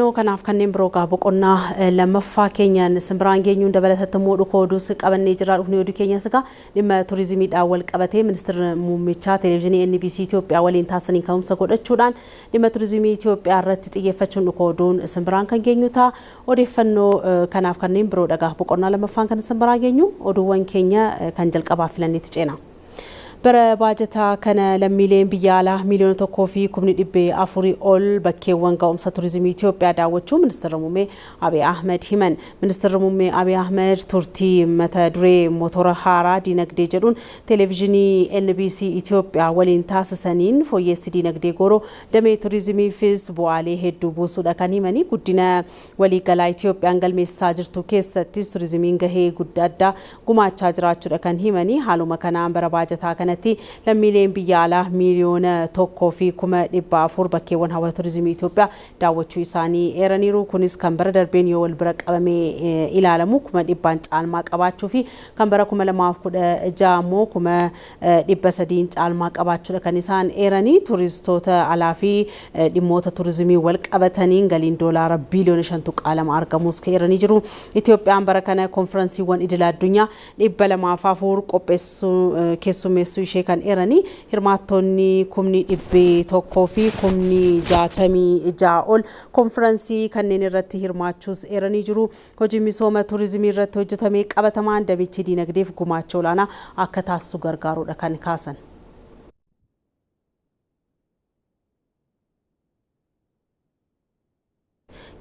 Kanaaf kanneen biroo boqonnaa lammaffaa keenyaan simbiraan geenyuun dabalatatti moodu koodus qabannee jira dhufnee oduu keenyas egaa dhimma turizimiidhaan wal qabatee ministeerri muummichaa televezyiinii NBC Itoophiyaa waliin taasisanii ka'umsa godhachuudhaan dhimma turizimii Itoophiyaa irratti xiyyeeffachuun dhukooduun simbiraan kan geenyu ta'a odeeffannoo kanaaf kanneen biroo dhagaa boqonnaa lammaffaan kan simbiraan geenyu oduuwwan keenya kan jalqabaa filanneetti ceena. Bara baajata kana lammiileen biyya alaa miliyoona tokkoo fi kumni dhibbee afurii ol bakkeewwan ga'umsa turizimii Itoophiyaa daawwachuun ministeerri muummee Abiy Ahmed himan. Ministeerri muummee Abiy Ahmed turtii mata duree motora haaraa dinagdee jedhuun televezyiinii NBC Itoophiyaa waliin taasisaniin fooyyessi dinagdee gooroo damee turizimiifis bu'aalee hedduu buusuudha kan himanii guddina waliigalaa Itoophiyaan galmeessaa jirtu keessattis turizimiin gahee guddaa gumaachaa jiraachuudha kan himanii haaluma kanaan bara baajataa lammiileen biyya alaa miliyoona tokkoo fi kuma dhibba afur bakkeewwan hawwata turizimii Itoophiyaa daawwachuu isaanii eeraniiru. Kunis kan bara darbeen yoo wal bira qabamee ilaalamu kuma dhibbaan caalmaa qabaachuu fi kan bara 2016 immoo kuma dhibba sadiin caalmaa qabaachuudha kan isaan eeranii. Turistoota alaa fi dhimmoota turizimii wal qabataniin galiin doolaara biliyoona 5.2 argamuus eeranii jiru. Itoophiyaan bara kana konferensiiwwan idil addunyaa 204 qopheessuu keessummeessuu ishee kan eeranii hirmaattonni kumni dhibbee tokkoo fi kumni 66 ol konferensii kanneen irratti hirmaachuus eeranii jiru. Hojii misooma turizimii irratti hojjetamee qabatamaan damichi dinagdeef gumaacha olaanaa akka taasisu gargaaruudha kan kaasan.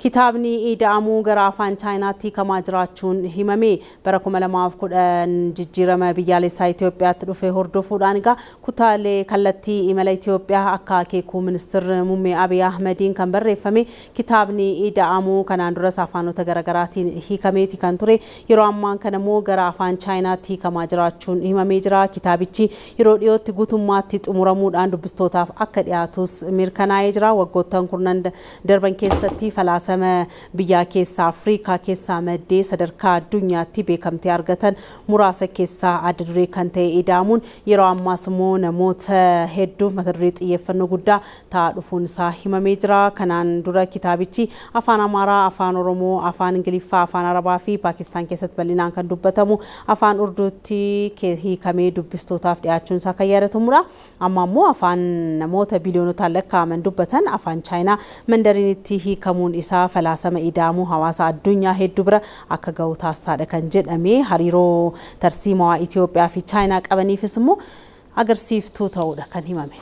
Kitaabni ida'amuu gara afaan chaayinaatti kamaa jiraachuun himame bara 2010 jijjiirama biyyaalessaa Itoophiyaatti dhufe hordofuudhaan egaa kutaalee kallattii imala Itoophiyaa akka akeekuu ministeerri muummee Abiy Ahmediin kan barreeffame kitaabni ida'amuu kanaan duras afaanota garaagaraatiin hiikameeti kan ture yeroo ammaan kana immoo gara afaan chaayinaatti kamaa jiraachuun himamee jira. Kitaabichi yeroo dhiyootti guutummaatti xumuramuudhaan dubbistootaaf akka dhiyaatus mirkanaa'ee jira. Waggoottan kurnan darban keessatti falaasa biyya keessaa Afrikaa keessaa maddee sadarkaa addunyaatti beekamtii argatan muraasa keessaa adda duree kan ta'e ida'amuun yeroo ammaas immoo namoota hedduuf mata duree xiyyeeffannoo guddaa ta'aa dhufuun isaa himamee jira. Kanaan dura kitaabichi afaan Amaaraa, afaan Oromoo, afaan Ingiliffaa, afaan Arabaa fi Paakistaan keessatti bal'inaan kan dubbatamu afaan Urduutti hiikamee dubbistootaaf dhiyaachuun isaa kan yaadatamudha. Amma immoo afaan namoota biliyoonota lakkaa'aman dubbatan afaan Chaayinaa mandariinitti hiikamuun isaa falaasama ida'amuu hawaasa addunyaa hedduu bira akka ga'u taasisaadha kan jedhame. Hariiroo tarsiimaa Itoophiyaa fi Chaayinaa qabaniifis immoo agarsiiftuu ta'uudha kan himame.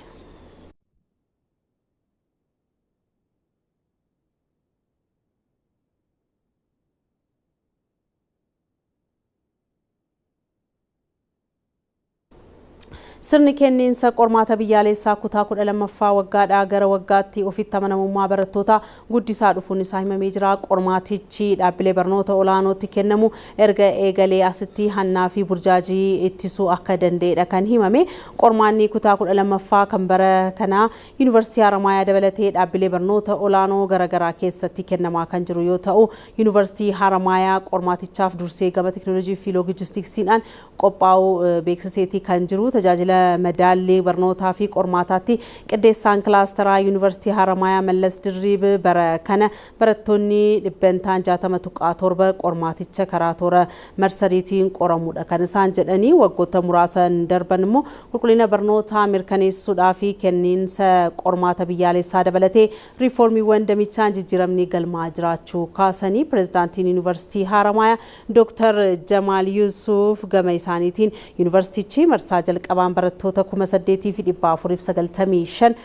Sirni kenniinsa qormaata biyyaalessaa kutaa 12ffaa waggaadhaa gara waggaatti ofitti amanamummaa barattoota guddisaa dhufuun isaa himamee jira. Qormaatichi dhaabbilee barnoota olaanootti kennamu erga eegalee asitti hannaa fi burjaajii ittisuu akka danda'edha kan himame. Qormaanni kutaa 12ffaa kan bara kanaa Yuunivarsiitii Haramayaa dabalatee dhaabbilee barnoota olaanoo garaagaraa keessatti kennamaa kan jiru yoo ta'u, Yuunivarsiitii Haramayaa qormaatichaaf dursee gama teekinooloojii fi loojistiksiidhaan qophaa'uu beeksiseetii kan jiru. Tajaajila madaallee barnootaa fi qormaataatti qindeessaan kilaasteraa Yuunivarsiitii Haramayaa Mallas Dirriib bara kana barattoonni 67 qormaaticha karaa toora marsariitiin qoramuudha kan isaan jedhanii. Waggoota muraasan darban immoo qulqullina barnootaa mirkaneessuudhaa fi kenniinsa qormaata biyyaalessaa dabalatee riiformiiwwan damichaan jijjiiramni galmaa jiraachuu kaasanii. Pireezidaantiin Yuunivarsiitii Haramayaa Dr. Jamaal Yuusuf gama isaaniitiin Yuunivarsiitichi marsaa jalqabaan barattoota 8,495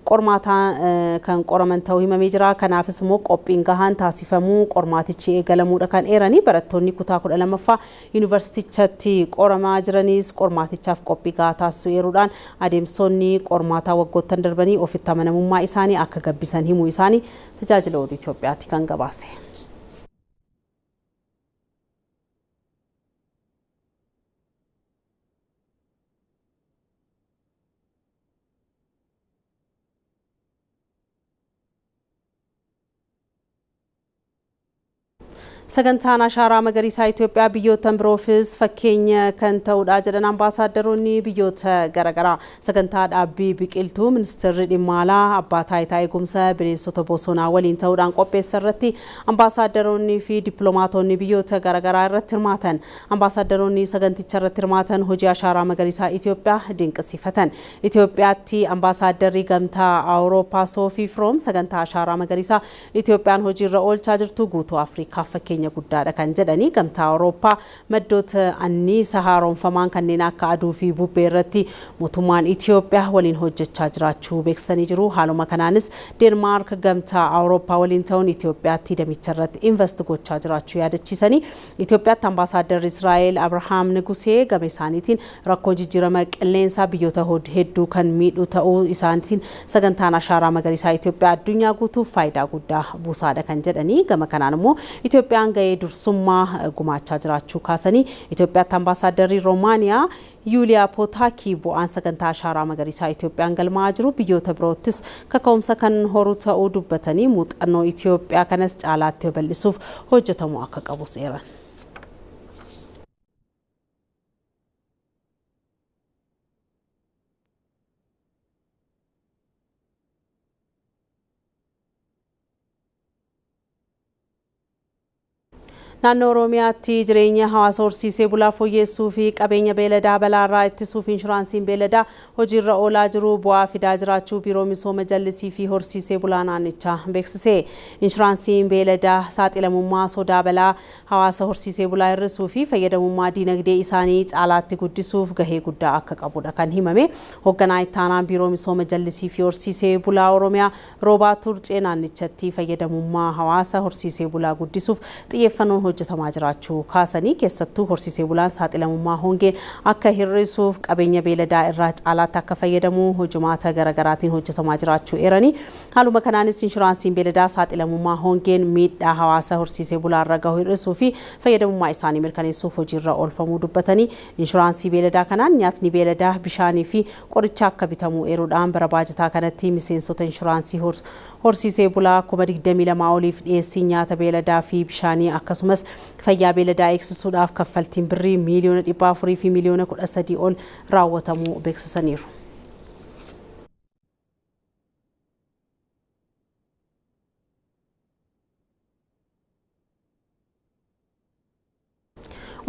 qormaataan kan qoraman ta'uu himamee jira. Kanaafis immoo qophiin gahaan taasifamuu qormaatichi eegalamuudha kan eeranii. Barattoonni kutaa 12ffaa yuunivarsiitichatti qoramaa jiranis qormaatichaaf qophii gahaa taasisuu eeruudhaan adeemsonni qormaataa waggoottan darbanii ofitti amanamummaa isaanii akka gabbisan himuu isaanii tajaajila oduu Itoophiyaatti kan gabaase. Sagantaan ashaaraa magariisaa Itoophiyaa biyyoota biroofis fakkeenya kan ta'uudha jedhan ambaasaadaronni biyyoota garaagaraa. Sagantaa dhaabbii biqiltuu ministeerri dhimma alaa abbaa taayitaa eegumsa bineensota bosonaa waliin ta'uudhaan qopheessa irratti ambaasaadaronni fi dippiloomaatonni biyyoota garaagaraa irratti hirmaatan. Ambaasaadaronni saganticha irratti hirmaatan hojii ashaaraa magariisaa Itoophiyaa dinqisiifatan. Itoophiyaatti ambaasaaddarri gamtaa Awurooppaa Soofii Firoom sagantaa ashaaraa magariisaa Itoophiyaan hojiirra oolchaa jirtu guutuu Afrikaa fakkeenya guddaadha kan jedhanii gamtaa Awurooppaa maddoota anniisaa haaromfaman kanneen akka aduu fi bubbee irratti mootummaan Itoophiyaa waliin hojjechaa jiraachuu beeksisanii jiru. Haaluma kanaanis Deenmaark gamtaa Awurooppaa waliin ta'uun Itoophiyaatti damicha irratti invest gochaa jiraachuu yaadachiisanii Itoophiyaatti ambaasaaddarri Israa'el Abrahaam Nugusee gama isaaniitiin rakkoo jijjiirama qilleensaa biyyoota hedduu kan miidhu ta'uu isaaniitiin sagantaan ashaaraa magariisaa Itoophiyaa addunyaa guutuuf faayidaa guddaa buusaadha kan jedhanii gama kanaan immoo Itoophiyaan ga'ee dursummaa gumaachaa jiraachuu kaasanii Itoophiyaatti ambaasaaddarri Roomaaniyaa Yuuliyaa Pootaakii bu'aan sagantaa ashaaraa magariisaa Itoophiyaan galmaa jiru biyyoota biroottis kaka'umsa kan horu ta'uu dubbatanii muuxannoo Itoophiyaa kanas caalaatti babal'isuuf hojjetamuu akka qabu seeran. Naannoo Oromiyaatti jireenya hawaasa horsiisee bulaa fooyyessuu fi qabeenya beeladaa balaarraa ittisuuf inshuraansiin beeladaa hojiirra oolaa jiru bu'aa fidaa jiraachuu biiroo misooma jallisii fi horsiisee bulaa naannichaa beeksise. Inshuraansiin beeladaa saaxilamummaa sodaa balaa hawaasa horsiisee bulaa hir'isuu fi fayyadamummaa diinagdee isaanii caalaatti guddisuuf gahee guddaa akka qabudha kan himame. Hoogganaa ittaanaan biiroo misooma jallisii fi horsiisee bulaa Oromiyaa Roobaa Turcee naannichatti fayyadamummaa hawaasa horsiisee bulaa guddisuuf xiyyeeffannoo hojjetamaa jiraachuu kaasanii keessattuu horsiisee bulaan saaxilamummaa hongeen akka hir'isuuf qabeenya beeladaa irraa caalaatti akka fayyadamu hojimaata garaagaraatiin hojjetamaa jiraachuu eeranii haaluma kanaanis inshuraansiin beeladaa saaxilamummaa hongeen miidhaa hawaasa horsiisee bulaa irra gahu hir'isuu fi fayyadamummaa isaanii mirkaneessuuf hojiirra oolfamuu dubbatanii inshuraansii beeladaa kanaan nyaatni beeladaa bishaanii fi qoricha akka bitamu eeruudhaan bara baajataa kanatti miseensota inshuraansii horsiisee bulaa 22,000 oliif dhiyeessii nyaata beeladaa fi bishaanii akkasumas fayyaa beeladaa eegsisuudhaaf kaffaltiin birrii miliyoona 400 fi miliyoona 13 ol raawwatamuu beeksisaniiru.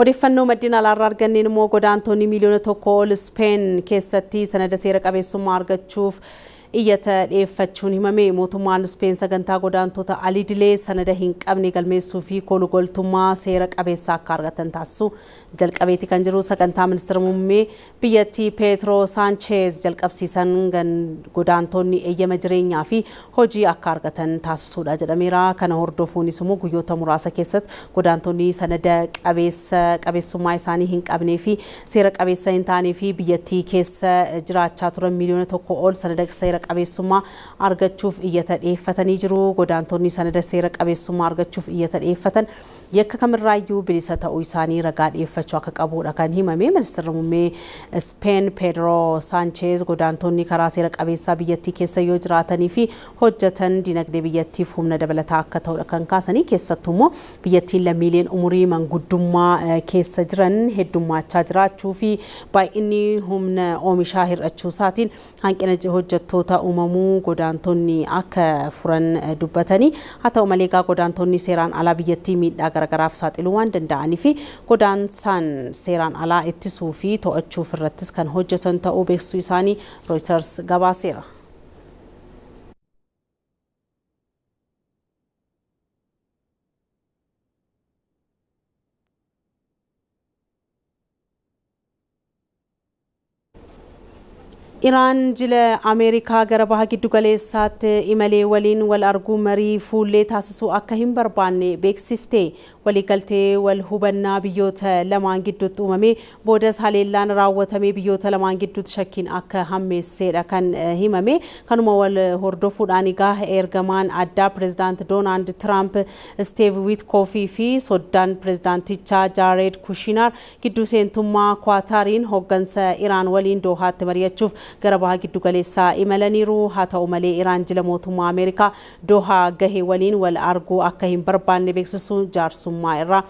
Odeeffannoo maddina alaarraa arganneen immoo godaantonni miliyoona 1 ol Speen keessatti sanada seera qabeessummaa argachuuf iyyata dhiyeeffachuun himame. Mootummaan Speen sagantaa godaantota alidilee sanada hin qabne galmeessuu fi kolugoltummaa seera qabeessa akka argatan taasisu jalqabeeti kan jiru. Sagantaa ministeera muummee biyyattii Peetro Saancheez jalqabsiisan godaantonni eeyyama jireenyaa fi hojii akka argatan taasisuudha jedhameera. Kana hordofuunis immoo guyyoota muraasa keessatti godaantonni sanada qabeessummaa isaanii hin qabnee fi seera qabeessa hin taanee fi biyyattii keessa jiraachaa turan miliyoona 1 ol sanada seera qabeessummaa argachuuf iyyata dhiyeeffatanii jiru. Godaantonni sanada seera qabeessummaa argachuuf iyyata dhiyeeffatan yakka kamirraayyuu bilisa ta'uu isaanii ragaa dhiyeeffachuu akka qabuudha kan himame. Ministeerri muummee Speen Pedro Sanchez godaantonni karaa seera qabeessaa biyyattii keessa yoo jiraatanii fi hojjetan dinagdee biyyattiif humna dabalataa akka ta'uudha kan kaasanii keessattuu immoo biyyattiin lammiileen umurii manguddummaa keessa jiran heddummaachaa jiraachuu fi baay'inni humna oomishaa hir'achuu isaatiin hanqina hojjettoota uumamuu godaantonni akka furan dubbatanii haa ta'u malee godaantonni seeraan alaa biyyattii miidhaa garagaraaf saaxiluu waan danda'anii fi godaansaan seeraan alaa ittisuu fi to'achuuf irrattis kan hojjetan ta'uu beeksisuu isaanii Reuters gabaaseera. Iraan jila Ameerikaa gara baha giddu galeessaatti imalee waliin wal arguu marii fuullee taasisuu akka hin barbaanne beeksifte. Waliigaltee wal hubannaa biyyoota lamaan gidduutti uumame boodas haleellaan raawwatamee biyyoota lamaan gidduutti shakkiin akka hammeessedha kan himame. Kanuma wal hordofuudhaan ergamaan addaa pirezidaant Doonaald Tiraamp Steeve Witkoff fi soddaan pirezidaantichaa Jared Kushner gidduu seentummaa Kwaatariin hooggansa Iraan waliin Doohaatti mari'achuuf gara bahaa giddu galeessaa imalaniiru. Haa ta'u malee Iraan jila mootummaa Ameerikaa Dohaa gahee waliin wal arguu akka hin barbaanne beeksisuun jaarsummaa irraa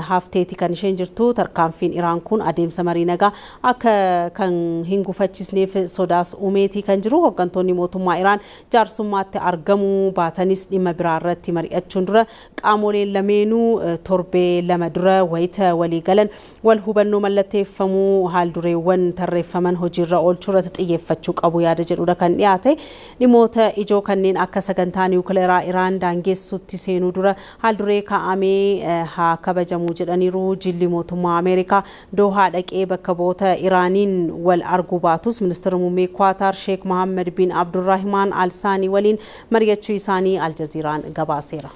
hafteeti kan isheen jirtu. Tarkaanfiin Iraan kun adeemsa marii nagaa akka kan hin gufachiisneef sodaas uumeeti kan jiru. Hooggantoonni mootummaa Iraan jaarsummaatti argamuu baatanis dhimma biraa irratti mari'achuun dura qaamoleen lameenuu torbee lama dura wayita walii galan wal hubannoo mallatteeffamuu haaldureewwan tarreeffaman hojiirra oolchuu irratti xiyyeeffachuu qabu yaada jedhudha kan dhiyaate. Dhimmoota ijoo kanneen akka sagantaa niwukileeraa Iraan daangessuutti seenuu dura haalduree kaa'amee haa kabajamu jedhaniiru. Jilli mootummaa Ameerikaa Dohaa dhaqee bakka bu'oota Iraaniin wal arguu baatus ministeera muummee Kwaatar Sheek Mohammed bin Abdurrahman Al Saanii waliin mari'achuu isaanii Aljaziiraan gabaaseera.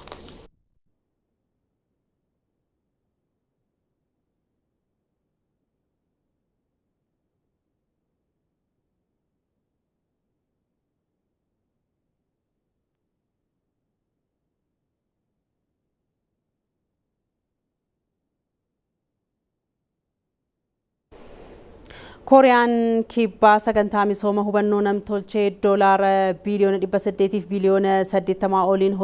Kooriyaan kibbaa sagantaa misooma hubannoo namtolchee doolaara biliyoona 800 fi biliyoona 80 oliin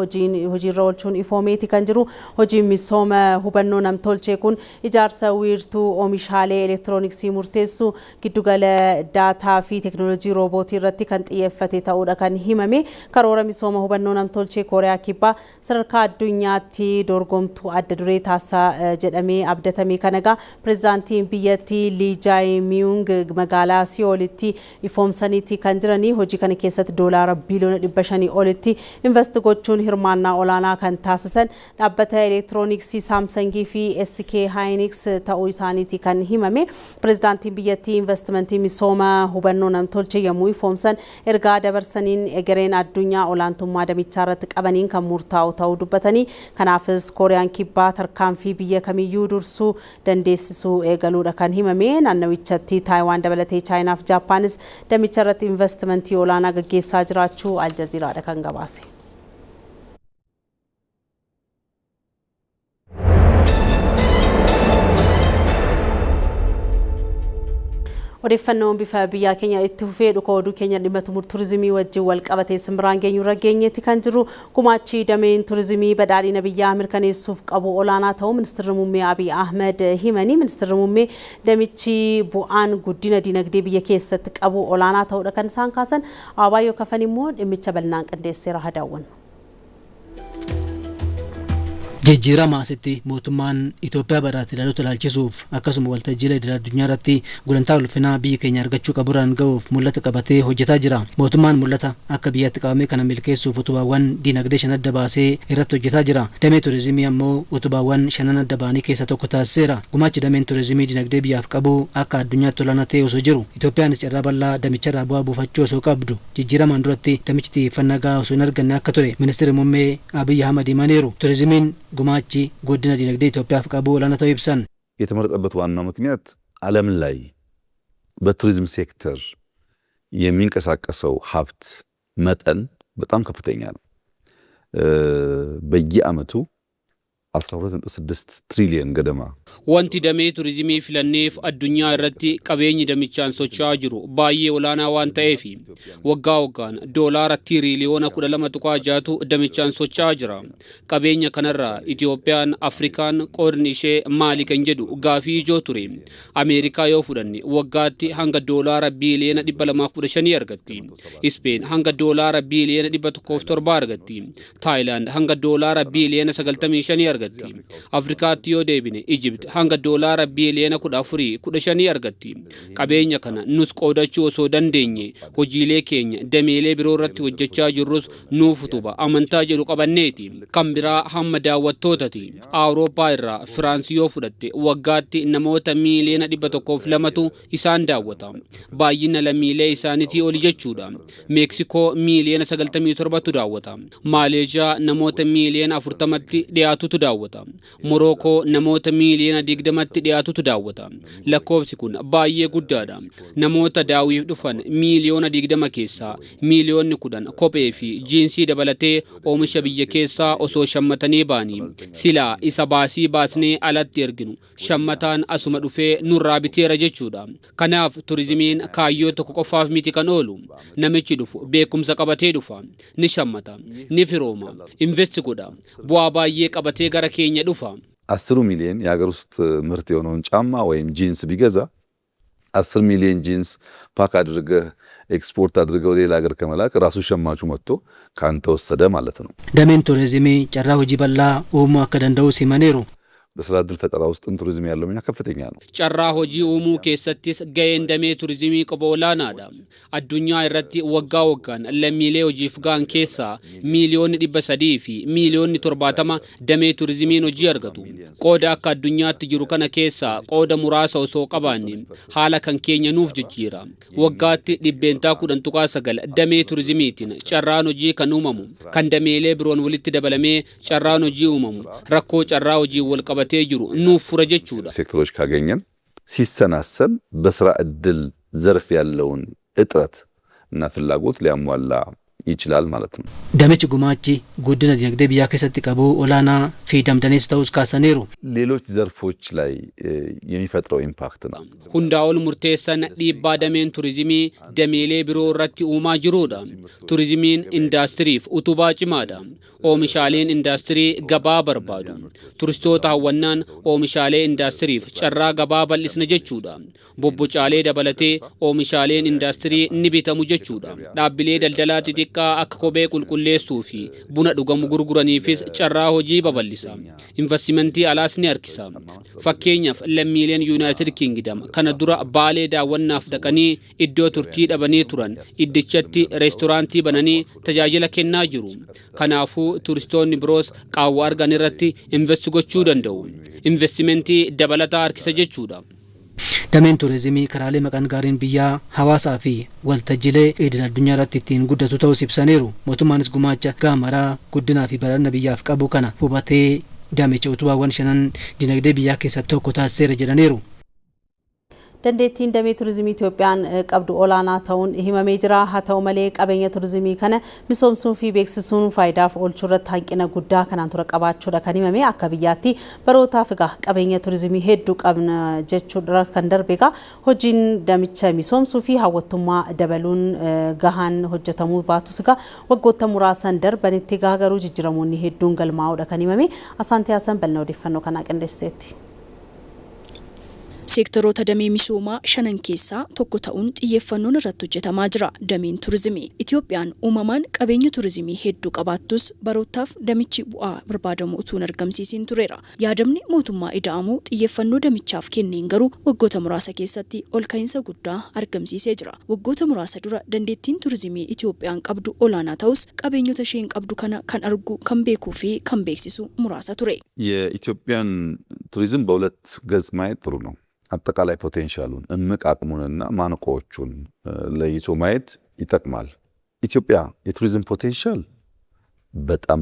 hojiirra oolchuun ifoomeeti kan jiru. Hojiin misooma hubannoo namtolchee kun ijaarsa wiirtuu oomishaalee elektirooniksii murteessu giddugala daataa fi teknoolojii roobootii irratti kan xiyyeeffate ta'uudha kan himame. Karoora misooma hubannoo namtolchee Kooriyaa kibbaa sadarkaa addunyaatti dorgomtuu adda duree taasisaa jedhamee abdatamee kan egaa pireezidaantiin biyyattii Lee Jae-myung magaalaa Siyoolitti ifoomsaniitti kan jiranii. Hojii kana keessatti doolaara biliyoona 500 olitti invest gochuun hirmaannaa olaanaa kan taasisan dhaabbata elektirooniksii Saamsangii fi SK Hynix ta'uu isaaniitti kan himame. Pireezidaantiin biyyattii investimentii misooma hubannoo namtolchee yommuu ifoomsan ergaa dabarsaniin egereen addunyaa olaantummaa damichaa irratti qabaniin kan murtaa'u ta'uu dubbatanii. Kanaafis Kooriyaan kibbaa tarkaanfii biyya kamiyyuu dursuu dandeessisuu eegaluudha kan himame. Naannawichatti Taayiwaan dabalatee Chaayinaa fi Jaappaanis damicha irratti investimentii olaanaa gaggeessaa jiraachuu Aljaziiraadha kan gabaase. Odeeffannoon bifa biyya keenya itti fufee dhuka oduu keenya dhimma turizimii wajjin wal qabatee simbiraan geenyu irra geenyeetti kan jiru. Gumaachi dameen turizimii badhaadhina biyyaa mirkaneessuuf qabu olaanaa ta'uu ministeerri muummee Abiy Ahmed himanii. Ministeerri muummee damichi bu'aan guddina dinagdee biyya keessatti qabu olaanaa ta'uudha kan isaan kaasan. Abaayyoo Kafan immoo dhimmicha bal'inaan qindeesseera haa daawwannu. Jijjiirama asitti mootummaan Itoophiyaa baraatti ilaalota ilaalchisuuf akkasuma waltajjiilee idil addunyaa irratti gulantaa ulfinaa biyya keenya argachuu qaburaan ga'uuf mul'ata qabatee hojjetaa jira. Mootummaan mul'ata akka biyyatti qabamee kana milkeessuuf utubaawwan dinagdee 5 adda baasee irratti hojjetaa jira. Damee turizimii ammoo utubaawwan 5 adda baanii keessa tokko taasiseera. Gumaachi dameen turizimii dinagdee biyyaaf qabu akka addunyaatti olaanaa ta'e osoo jiru. Itoophiyaanis carraa bal'aa damicharraa bu'aa buufachuu osoo qabdu jijjiiramaan duratti damichi xiyyeeffannaa gahaa osoo hin arganne akka ture ministeerri muummee Abiy Ahmed himaniiru. Turizimiin ጉማቺ ጎድና ዲነግዴ ኢትዮጵያ ፍቃቡ ወላነታው ይብሳን የተመረጠበት ዋናው ምክንያት ዓለም ላይ በቱሪዝም ሴክተር የሚንቀሳቀሰው ሀብት መጠን በጣም ከፍተኛ ነው። በየዓመቱ 12.6 trillion gadama wanti damee turizimii filanneef addunyaa irratti qabeenyi damichaan socho'aa jiru baay'ee olaanaa waan ta'eef waggaa waggaan doolaara tiriliyoona 12.6tu damichaan socho'aa jira. Qabeenya kanarraa Itoophiyaan Afrikaan qoodni ishee maali kan jedhu gaafii ijoo ture. Ameerikaa yoo fudhanne waggaatti hanga doolaara biliyoona 215 argatti. Ispeen hanga doolaara biliyoona 107 argatti. Thailand hanga doolaara biliyoona 95 argatti. Afrikaatti yoo deebine Egypt hanga doolaara biliyoona 14-15 argatti. Qabeenya kana nus qoodachuu osoo dandeenye hojiilee keenya dameelee biroo irratti hojjechaa jirrus nuuf utuba amantaa jedhu qabanneeti. Kan biraa hamma daawwattootati. Awurooppaa irraa Firaans yoo fudhatte waggaatti namoota miliyoona 102tu isaan daawwata. Baay'ina lammiilee isaaniitii oli jechuudha. Meeksikoo miliyoona 97tu daawwata. Maaleeshiyaa namoota miliyoona 40tti dhiyaatutu daawwata. daawwata. Morookoo namoota miiliyoona 20tti dhiyaatutu daawwata. Lakkoofsi kun baay'ee guddaadha. Namoota daawwiif dhufan miiliyoona 20 keessaa miiliyoonni 10 kophee fi jiinsii dabalatee oomisha biyya keessaa osoo shammatanii baanii silaa isa baasii baasnee alatti erginu shammataan asuma dhufee nurraa biteera jechuudha. Kanaaf turizimiin kaayyoo tokko qofaaf miti kan oolu. Namichi dhufu beekumsa qabatee dhufa, ni shammata, ni firooma, invest godha, bu'aa baay'ee qabatee gara keenya dhufa. 10 ሚሊዮን የሀገር ውስጥ ምርት የሆነውን ጫማ ወይም ጂንስ ቢገዛ 10 ሚሊዮን ጂንስ ፓክ አድርገህ ኤክስፖርት አድርገው ሌላ ሀገር ከመላክ ራሱ ሸማቹ መጥቶ ካንተ ወሰደ ማለት ነው። ደሜን ቱሪዝሚ ጨራ ሆጂ በላ ኡሙ አከደንደው ሲመኔሩ በስራ ዕድል ፈጠራ ውስጥ ቱሪዝም ያለው ሚና ከፍተኛ ነው። ጨራ ሆጂ ኡሙ ኬሰቲስ ገየን ደሜ ቱሪዝሚ ቆቦላናዳ አዱኛ ይረቲ ወጋ ወጋን ለሚሌ ሆጂፍ ጋን ኬሳ ሚሊዮን 300 ፊ ሚሊዮን 70 ደሜ ቱሪዝሚን ሆጂ አርገቱ ቆዳ አካ አዱኛት ጅሩ ከነ ኬሳ ቆዳ ሙራሳ ኦሶ ቀባኒ ሐላ ከን ኬኛ ኑፍ ጅጂራ ወጋት ዲቤንታ ኩደን ቱቃ ሰገል ደሜ ቱሪዝሚቲን ጨራን ሆጂ ከኑመሙ ከን ደሜሌ ብሮን ወልት ደበለሜ ጨራን ሆጂ ኡመሙ ረኮ ጨራ ሆጂ ወልቀ ሴክተሮች ካገኘን ሲሰናሰል በስራ ዕድል ዘርፍ ያለውን እጥረት እና ፍላጎት ሊያሟላ ይችላል ማለት ነው። ደመች ጉማቺ ጉድነ ዲነግዴ ቢያ ከሰጥ ቀቡ ኦላና ፊደምደኔስ ተውስ ካሰኔሩ ሌሎች ዘርፎች ላይ የሚፈጥረው ኢምፓክት ነው። ሁንዳውል ሙርቴሰን ዲባ ደሜን ቱሪዝሚ ደሜሌ ቢሮ ረቲ ኡማ ጅሮዳ ቱሪዝሚን ኢንዳስትሪፍ ኡቱባ ጭማዳ ኦሚሻሌን ኢንዳስትሪ ገባ በርባዱ ቱሪስቶታ ወናን ኦሚሻሌ ኢንዳስትሪፍ ጨራ ገባ በልስነ ጀቹዳ ቦቦጫሌ ደበለቴ ኦሚሻሌን ኢንዳስትሪ ንቢተሙ ጀቹዳ ዳብሌ ደልደላቲ akka kophee qulqulleessuu fi buna dhugamu gurguraniifis carraa hojii babal'isa. Investimentii alaas ni harkisa. Fakkeenyaaf lammiileen United Kingdom kana dura baalee daawwannaaf dhaqanii iddoo turtii dhabanii turan iddichatti reestooraantii bananii tajaajila kennaa jiru. Kanaafuu turistoonni biroos qaawwa argan irratti invest gochuu danda'u. Investimentii dabalataa harkisa jechuudha. ደሜን ቱሪዝሚ ከራሌ መቀን ጋሪን ቢያ ሐዋሳ ፊ ወልተጅሌ ኤድና አዱኛ ራቲቲን ጉደቱ ተው ሲብሰኔሩ ሞቱማንስ ጉማቻ ጋማራ ጉድና ፊ በረነ ቢያፍ ቀቡ ከና ሁባቴ ዳሜቸ ኡቱባ ወንሸነን ዲነግዴ ቢያ ከሰቶ ኮታሰረ ጀደኔሩ dandeettiin damee turizimii Itoophiyaan qabdu olaanaa ta'uun himamee jira. Haa ta'u malee qabeenya turizimii kana misoomsuu fi beeksisuun faayidaaf oolchuu irratti hanqina guddaa kanaan tura qabaachuudha kan himame. Akka biyyaatti barootaaf egaa qabeenya turizimii hedduu qabna jechuudha kan darbe egaa hojiin damicha misoomsuu fi hawwattummaa dabaluun gahaan hojjetamuu baatus egaa waggoota muraasan darbanitti garuu jijjiiramoonni hedduun galmaa'uudha kan himame. Asaantii Hasan bal'ina odeeffannoo kanaa qindeesseetti. Seektaroota damee misoomaa shanan keessaa tokko ta'uun xiyyeeffannoon irratti hojjetamaa jira. Dameen turizimii Itoophiyaan uumamaan qabeenya turizimii hedduu qabaattus barootaaf damichi bu'aa barbaadamu utuu hin argamsiisin tureera. Yaadamni mootummaa ida'amuu xiyyeeffannoo damichaaf kenneen garuu waggoota muraasa keessatti ol ka'iinsa guddaa argamsiisee jira. Waggoota muraasa dura dandeettiin turizimii Itoophiyaan qabdu olaanaa ta'us qabeenyota isheen qabdu kana kan argu kan beekuu fi kan beeksisu muraasa ture. የኢትዮጵያን ቱሪዝም በሁለት ገጽ ማየት ጥሩ ነው። አጠቃላይ ፖቴንሻሉን እምቅ አቅሙንና ማነቆዎቹን ለይቶ ማየት ይጠቅማል። ኢትዮጵያ የቱሪዝም ፖቴንሻል በጣም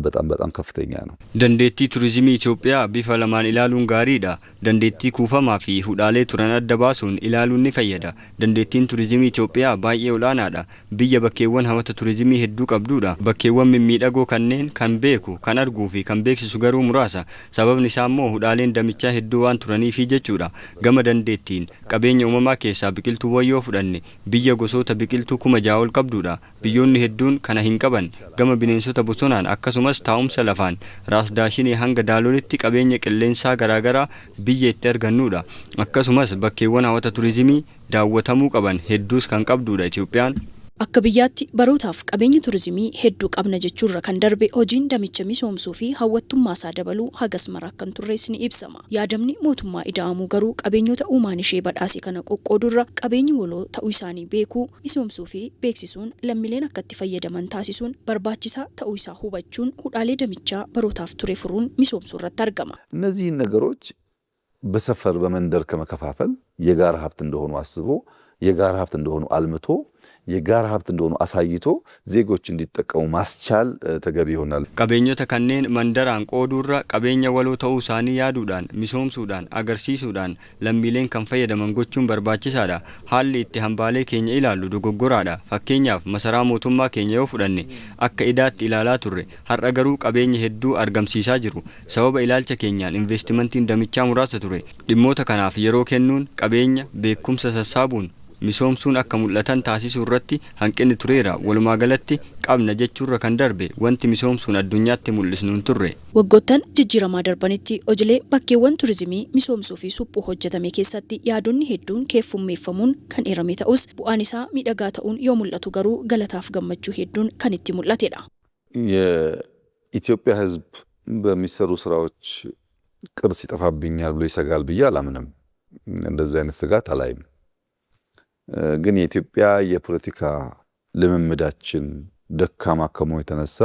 ከፍተኛ ነው። ደንዴቲ ቱሪዝሚ ኢትዮጵያ ቢፈለማን ኢላሉን ጋሪዳ ደንዴቲ ኩፈማ ፊ ሁዳሌ ቱረን አደባሱን ኢላሉን ንፈየዳ ደንዴቲን ቱሪዝሚ ኢትዮጵያ ባዬ ኡላናዳ ብየ በኬወን ሀመተ ቱሪዝሚ ሄዱ ቀብዱዳ በኬወን ሚሚደጎ ከነን ከን ቤኩ ከን አርጉ ፊ ከን ቤክሲሱ ገሩ ሙራሳ ሰበብ ንሳሞ ሁዳሌን ደምቻ ሄዱ ዋን ቱረኒ ፊ ጀቹዳ ገመ ደንዴቲን ቀቤኛ ኡመማ ኬሳ ቢቅልቱ ወዮ ፍደን ብየ ጎሶተ ቢቅልቱ ኩመ ጃውል ቀብዱዳ ብዮን ሄዱን ከነ ሂንቀበን ገመ ቢኔንሶተ ቦሶና akkasumas taa'umsa lafaan raasdaashinii hanga daaloolitti qabeenya qilleensaa garaagaraa biyya itti argannuudha. Akkasumas bakkeewwan hawwata turizimii daawwatamuu qaban hedduus kan qabduudha Itoophiyaan. Akka biyyaatti barootaaf qabeenya turizimii hedduu qabna jechuurra kan darbe hojiin damicha misoomsuu fi hawwattummaa isaa dabaluu hagas maraa kan turrees ni ibsama. Yaadamni mootummaa ida'amuu garuu qabeenyota uumaan ishee badhaase kana qoqqoodurra qabeenyi waloo ta'uu isaanii beekuu misoomsuu fi beeksisuun lammiileen akka itti fayyadaman taasisuun barbaachisaa ta'uu isaa hubachuun hudhaalee damichaa barootaaf ture furuun misoomsuu irratti argama. እነዚህን ነገሮች በሰፈር በመንደር ከመከፋፈል የጋራ ሀብት እንደሆኑ አስቦ የጋራ ሀብት እንደሆኑ አልምቶ የጋራ ሀብት እንደሆኑ አሳይቶ ዜጎች እንዲጠቀሙ ማስቻል ተገቢ ይሆናል። ቀበኞተ ከነን መንደራን ቆዱራ ቀበኛ ወሎ ተው ሳኒ ያዱዳን ሚሶምሱዳን አገርሲሱዳን ለሚሌን ከንፈየደመን ጎቹን በርባቺሳዳ ሀሊ ኢtti hambaalee keenya ilaalu dogoggoraadha. Fakkeenyaaf masaraa mootummaa keenya yoo fudhanne akka idaatti ilaalaa turre har'a garuu qabeenya hedduu argamsiisaa jiru. Sababa ilaalcha keenyaan investimentiin damichaa muraasa ture. Dhimmoota kanaaf yeroo kennuun qabeenya beekumsa sassaabuun misoomsuun akka mul'atan taasisuu irratti hanqinni tureera. Walumaa galatti qabna jechuurra kan darbe wanti misoomsuun addunyaatti mul'isnuun turre. Waggoottan jijjiiramaa darbanitti hojiilee bakkeewwan turizimii misoomsuu fi suphuu hojjetame keessatti yaadonni hedduun keeffummeeffamuun kan eerame ta'us bu'aan isaa miidhagaa ta'uun yoo mul'atu garuu galataaf gammachuu hedduun kan itti mul'atedha. የኢትዮጵያ ሕዝብ በሚሰሩ ስራዎች ቅርስ ይጠፋብኛል ብሎ ይሰጋል ብዬ አላምንም። እንደዚህ አይነት ስጋት አላይም። ግን የኢትዮጵያ የፖለቲካ ልምምዳችን ደካማ ከመሆኑ የተነሳ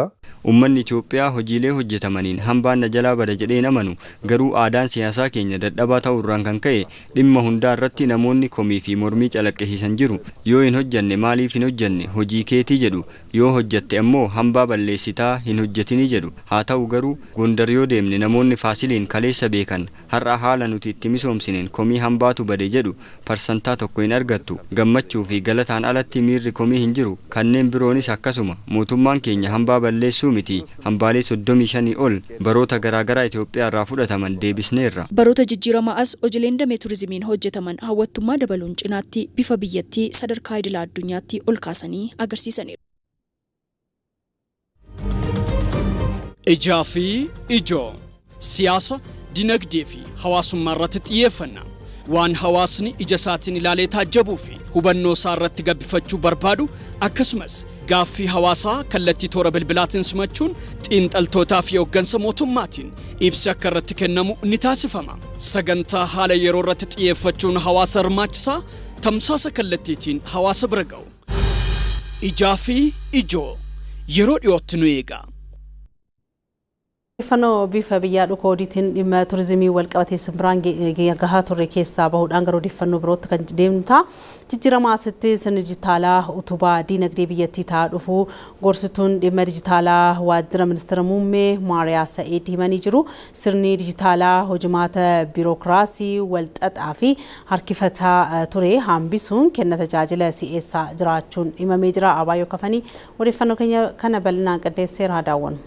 ኡመን ኢትዮጵያ ሆጂሌ ሆጀተመኒን ሀምባን ነጀላ በደጀዴ ነመኑ ገሩ አዳን ሲያሳ ኬኛ ደደባ ታውራን ከንከዬ ዲማ ሁንዳ ረቲ ነሞኒ ኮሚ ፊ ሞርሚ ጨለቀሲሰን ጅሩ ዮ ሂን ሆጀኔ ማሊፍ ሂን ሆጀኔ ሆጂ ኬቲ ጀዱ ዮ ሆጀቴ እሞ ሀምባ በሌሲታ ሂን ሆጀቲኒ ጀዱ ሃታው ገሩ ጎንደር ዮ ዴምኒ ነሞኒ ፋሲሊን ከሌሰ ቤከን ሀራ ሃላ ኑቲ itti misoomsinen komii hambaatu bade jedhu parsantaa tokko hin argattu gammachuu fi galataan alatti miirri komii hin jiru kanneen biroonis akkasuma mootummaan keenya hambaa balleessuu miti hambaalee 35 ol baroota garaagaraa Itoophiyaa irraa fudhataman deebisneerra. Baroota jijjiiramaa as hojiileen damee turizimiin hojjetaman hawwattummaa dabaluun cinaatti bifa biyyattii sadarkaa idil addunyaatti ol kaasanii agarsiisaniiru. Ijaa fi ijoo siyaasa dinagdee fi hawaasummaa irratti xiyyeeffannaa waan hawaasni ija isaatiin ilaalee taajjabuu fi hubannoo isaa irratti gabbifachuu barbaadu akkasumas gaaffii hawaasaa kallattii toora bilbilaatiin simachuun xiinxaltootaa fi hooggansa mootummaatiin ibsi akka irratti kennamu ni taasifama. Sagantaa haala yeroo irratti xiyyeeffachuun hawaasa hirmaachisaa tamsaasa kallattiitiin hawaasa bira ga'u. Ijaa fi ijoo yeroo dhiyootti nu eega. Fano bifa biyya dhukoodiitiin dhimma turizimii walqabatee simbiraan gahaa turre keessaa bahuudhaan garuu odeeffannoo birootti kan deemta. Jijjiirama asitti sirni dijitaalaa utubaa diinagdee biyyattii ta'aa dhufu gorsituun dhimma dijitaalaa waajjira ministeera muummee Maariyaa Sa'id himanii jiru. Sirni dijitaalaa hojimaata biirokiraasii walxaxaa fi harkifataa ture hambisuun kenna tajaajila si'eessaa jiraachuun himamee jira. Abaayyoo Kafanii odeeffannoo keenya kana bal'inaan qindeesseera daawwannu.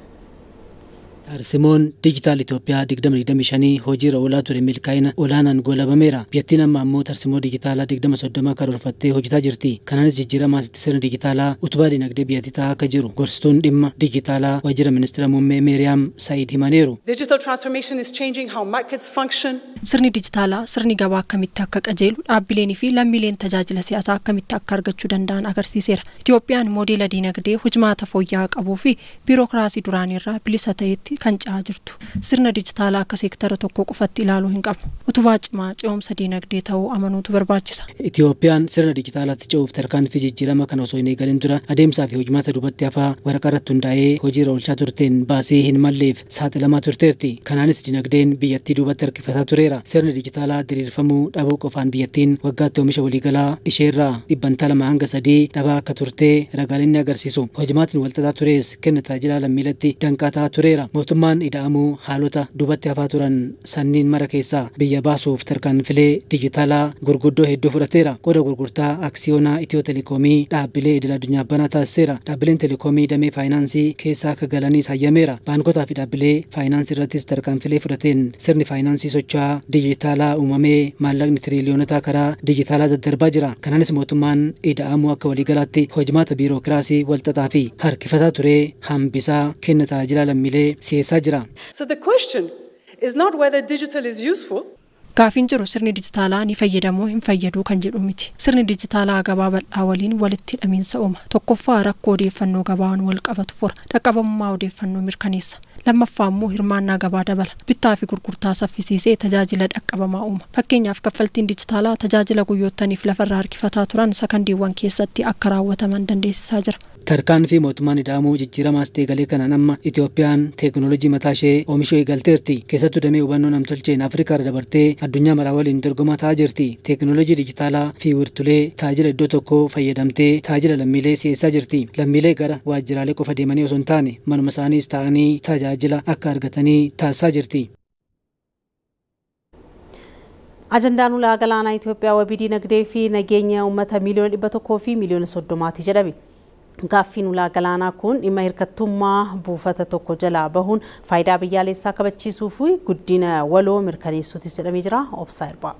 Tarsimoon dijital Itoophiyaa 2025 hojiirra oolaa ture milkaa'ina olaanaan goolabameera. Biyyattiin amma ammoo tarsimoo dijitaalaa 2030 karoorfattee hojjetaa jirti. Kanaanis jijjiiramaa asitti sirni dijitaalaa utubaa dinagdee biyyattii ta'aa akka jiru gorsituun dhimma dijitaalaa waajjira ministeera muummee Maariyaam Sa'id himaniiru. Digital transformation is changing how markets function. Sirni dijitaalaa sirni gabaa akkamitti akka qajeelu dhaabbileenii fi lammiileen tajaajila si'ataa akkamitti akka argachuu danda'an agarsiiseera. Itoophiyaan moodeela dinagdee hojimaata fooyya'aa qabuu fi biirokiraasii duraanirraa bilisa ta'etti kan caa jirtu. Sirna dijitaalaa akka seektara tokko qofatti ilaaluu hin qabnu. Utubaa cimaa ce'umsa dinagdee ta'uu amanuutu barbaachisa. Itoophiyaan sirna dijitaalaatti ce'uuf tarkaanfii jijjiirama kan osoo hin eegalin dura adeemsaa fi hojimaata duubatti hafaa waraqaa irratti hundaa'ee hojiirra oolchaa turteen baasii hin malleef saaxilamaa turteerti. Kanaanis dinagdeen biyyattii duubatti harkifataa tureera. Sirni dijitaalaa diriirfamuu dhabuu qofaan biyyattiin waggaatti oomisha waliigalaa isheerraa 200 hanga 3 dhabaa akka turtee ragaaleen ni agarsiisu. Hojimaatiin walxaxaa turees kenna tajaajila lammiiletti danqaa ta'aa tureera. Mootummaan ida'amuu haalota duubatti hafaa turan sanniin mara keessaa biyya baasuuf tarkaanfilee dijitaalaa gurguddoo hedduu fudhateera. Qooda gurgurtaa aksiyoonaa Itiyoo Telekoomii dhaabbilee idil addunyaa banaa taasiseera. Dhaabbileen Telekoomii damee faayinaansii keessaa akka galaniis hayyameera. Baankotaa fi dhaabbilee faayinaansii irrattis tarkaanfilee fudhateen sirni faayinaansii socho'aa dijitaalaa uumamee maallaqni tiriliyoonota karaa dijitaalaa daddarbaa jira. Kanaanis mootummaan ida'amuu akka waliigalaatti hojimaata biirokiraasii walxaxaa fi harkifataa ture hambisaa kenna tajaajila lammiilee si'eessaa jira. So the question is not whether digital is useful. Gaafin jiru sirni dijitaalaa ni fayyadamoo hin fayyaduu kan jedhu miti. Sirni dijitaalaa gabaa bal'aa waliin walitti hidhamiinsa uuma. Tokkoffaa rakkoo odeeffannoo gabaan wal qabatu fura. Dhaqqabamummaa odeeffannoo mirkaneessa. Lammaffaa immoo hirmaannaa gabaa dabala. Bittaa fi gurgurtaa saffisiisee tajaajila dhaqqabamaa uuma. Fakkeenyaaf kaffaltiin dijitaalaa tajaajila guyyoottaniif lafarraa harkifataa turan sakandiiwwan keessatti akka raawwataman dandeessisaa jira. Tarkaanfii mootummaan ida'amuu jijjiiramaas ta'e galee kanaan amma Itoophiyaan teekinooloojii mataa ishee oomishuu eegalteerti. Keessattuu damee hubannoo namtolcheen Afrikaa dabartee addunyaa maraa waliin dorgomaa ta'aa jirti. Teekinooloojii dijitaalaa fi wirtulee tajaajila iddoo tokkoo fayyadamtee tajaajila lammiilee si'eessaa jirti. Lammiilee gara waajjiraalee qofa deemanii osoo hin taane manuma isaaniis ta'anii tajaajila akka argatanii taasisaa jirti. Ajandaan ulaa galaanaa Itoophiyaa wabii dinagdee fi nageenya uummata miliyoona 100 fi miliyoona 30 jedhame. Gaaffiin ulaa galaanaa kun dhimma hirkattummaa buufata tokko jalaa bahuun faayidaa biyyaalessaa kabachiisuu fi guddina waloo mirkaneessuutis jedhamee jira. Obsaa Irbaa.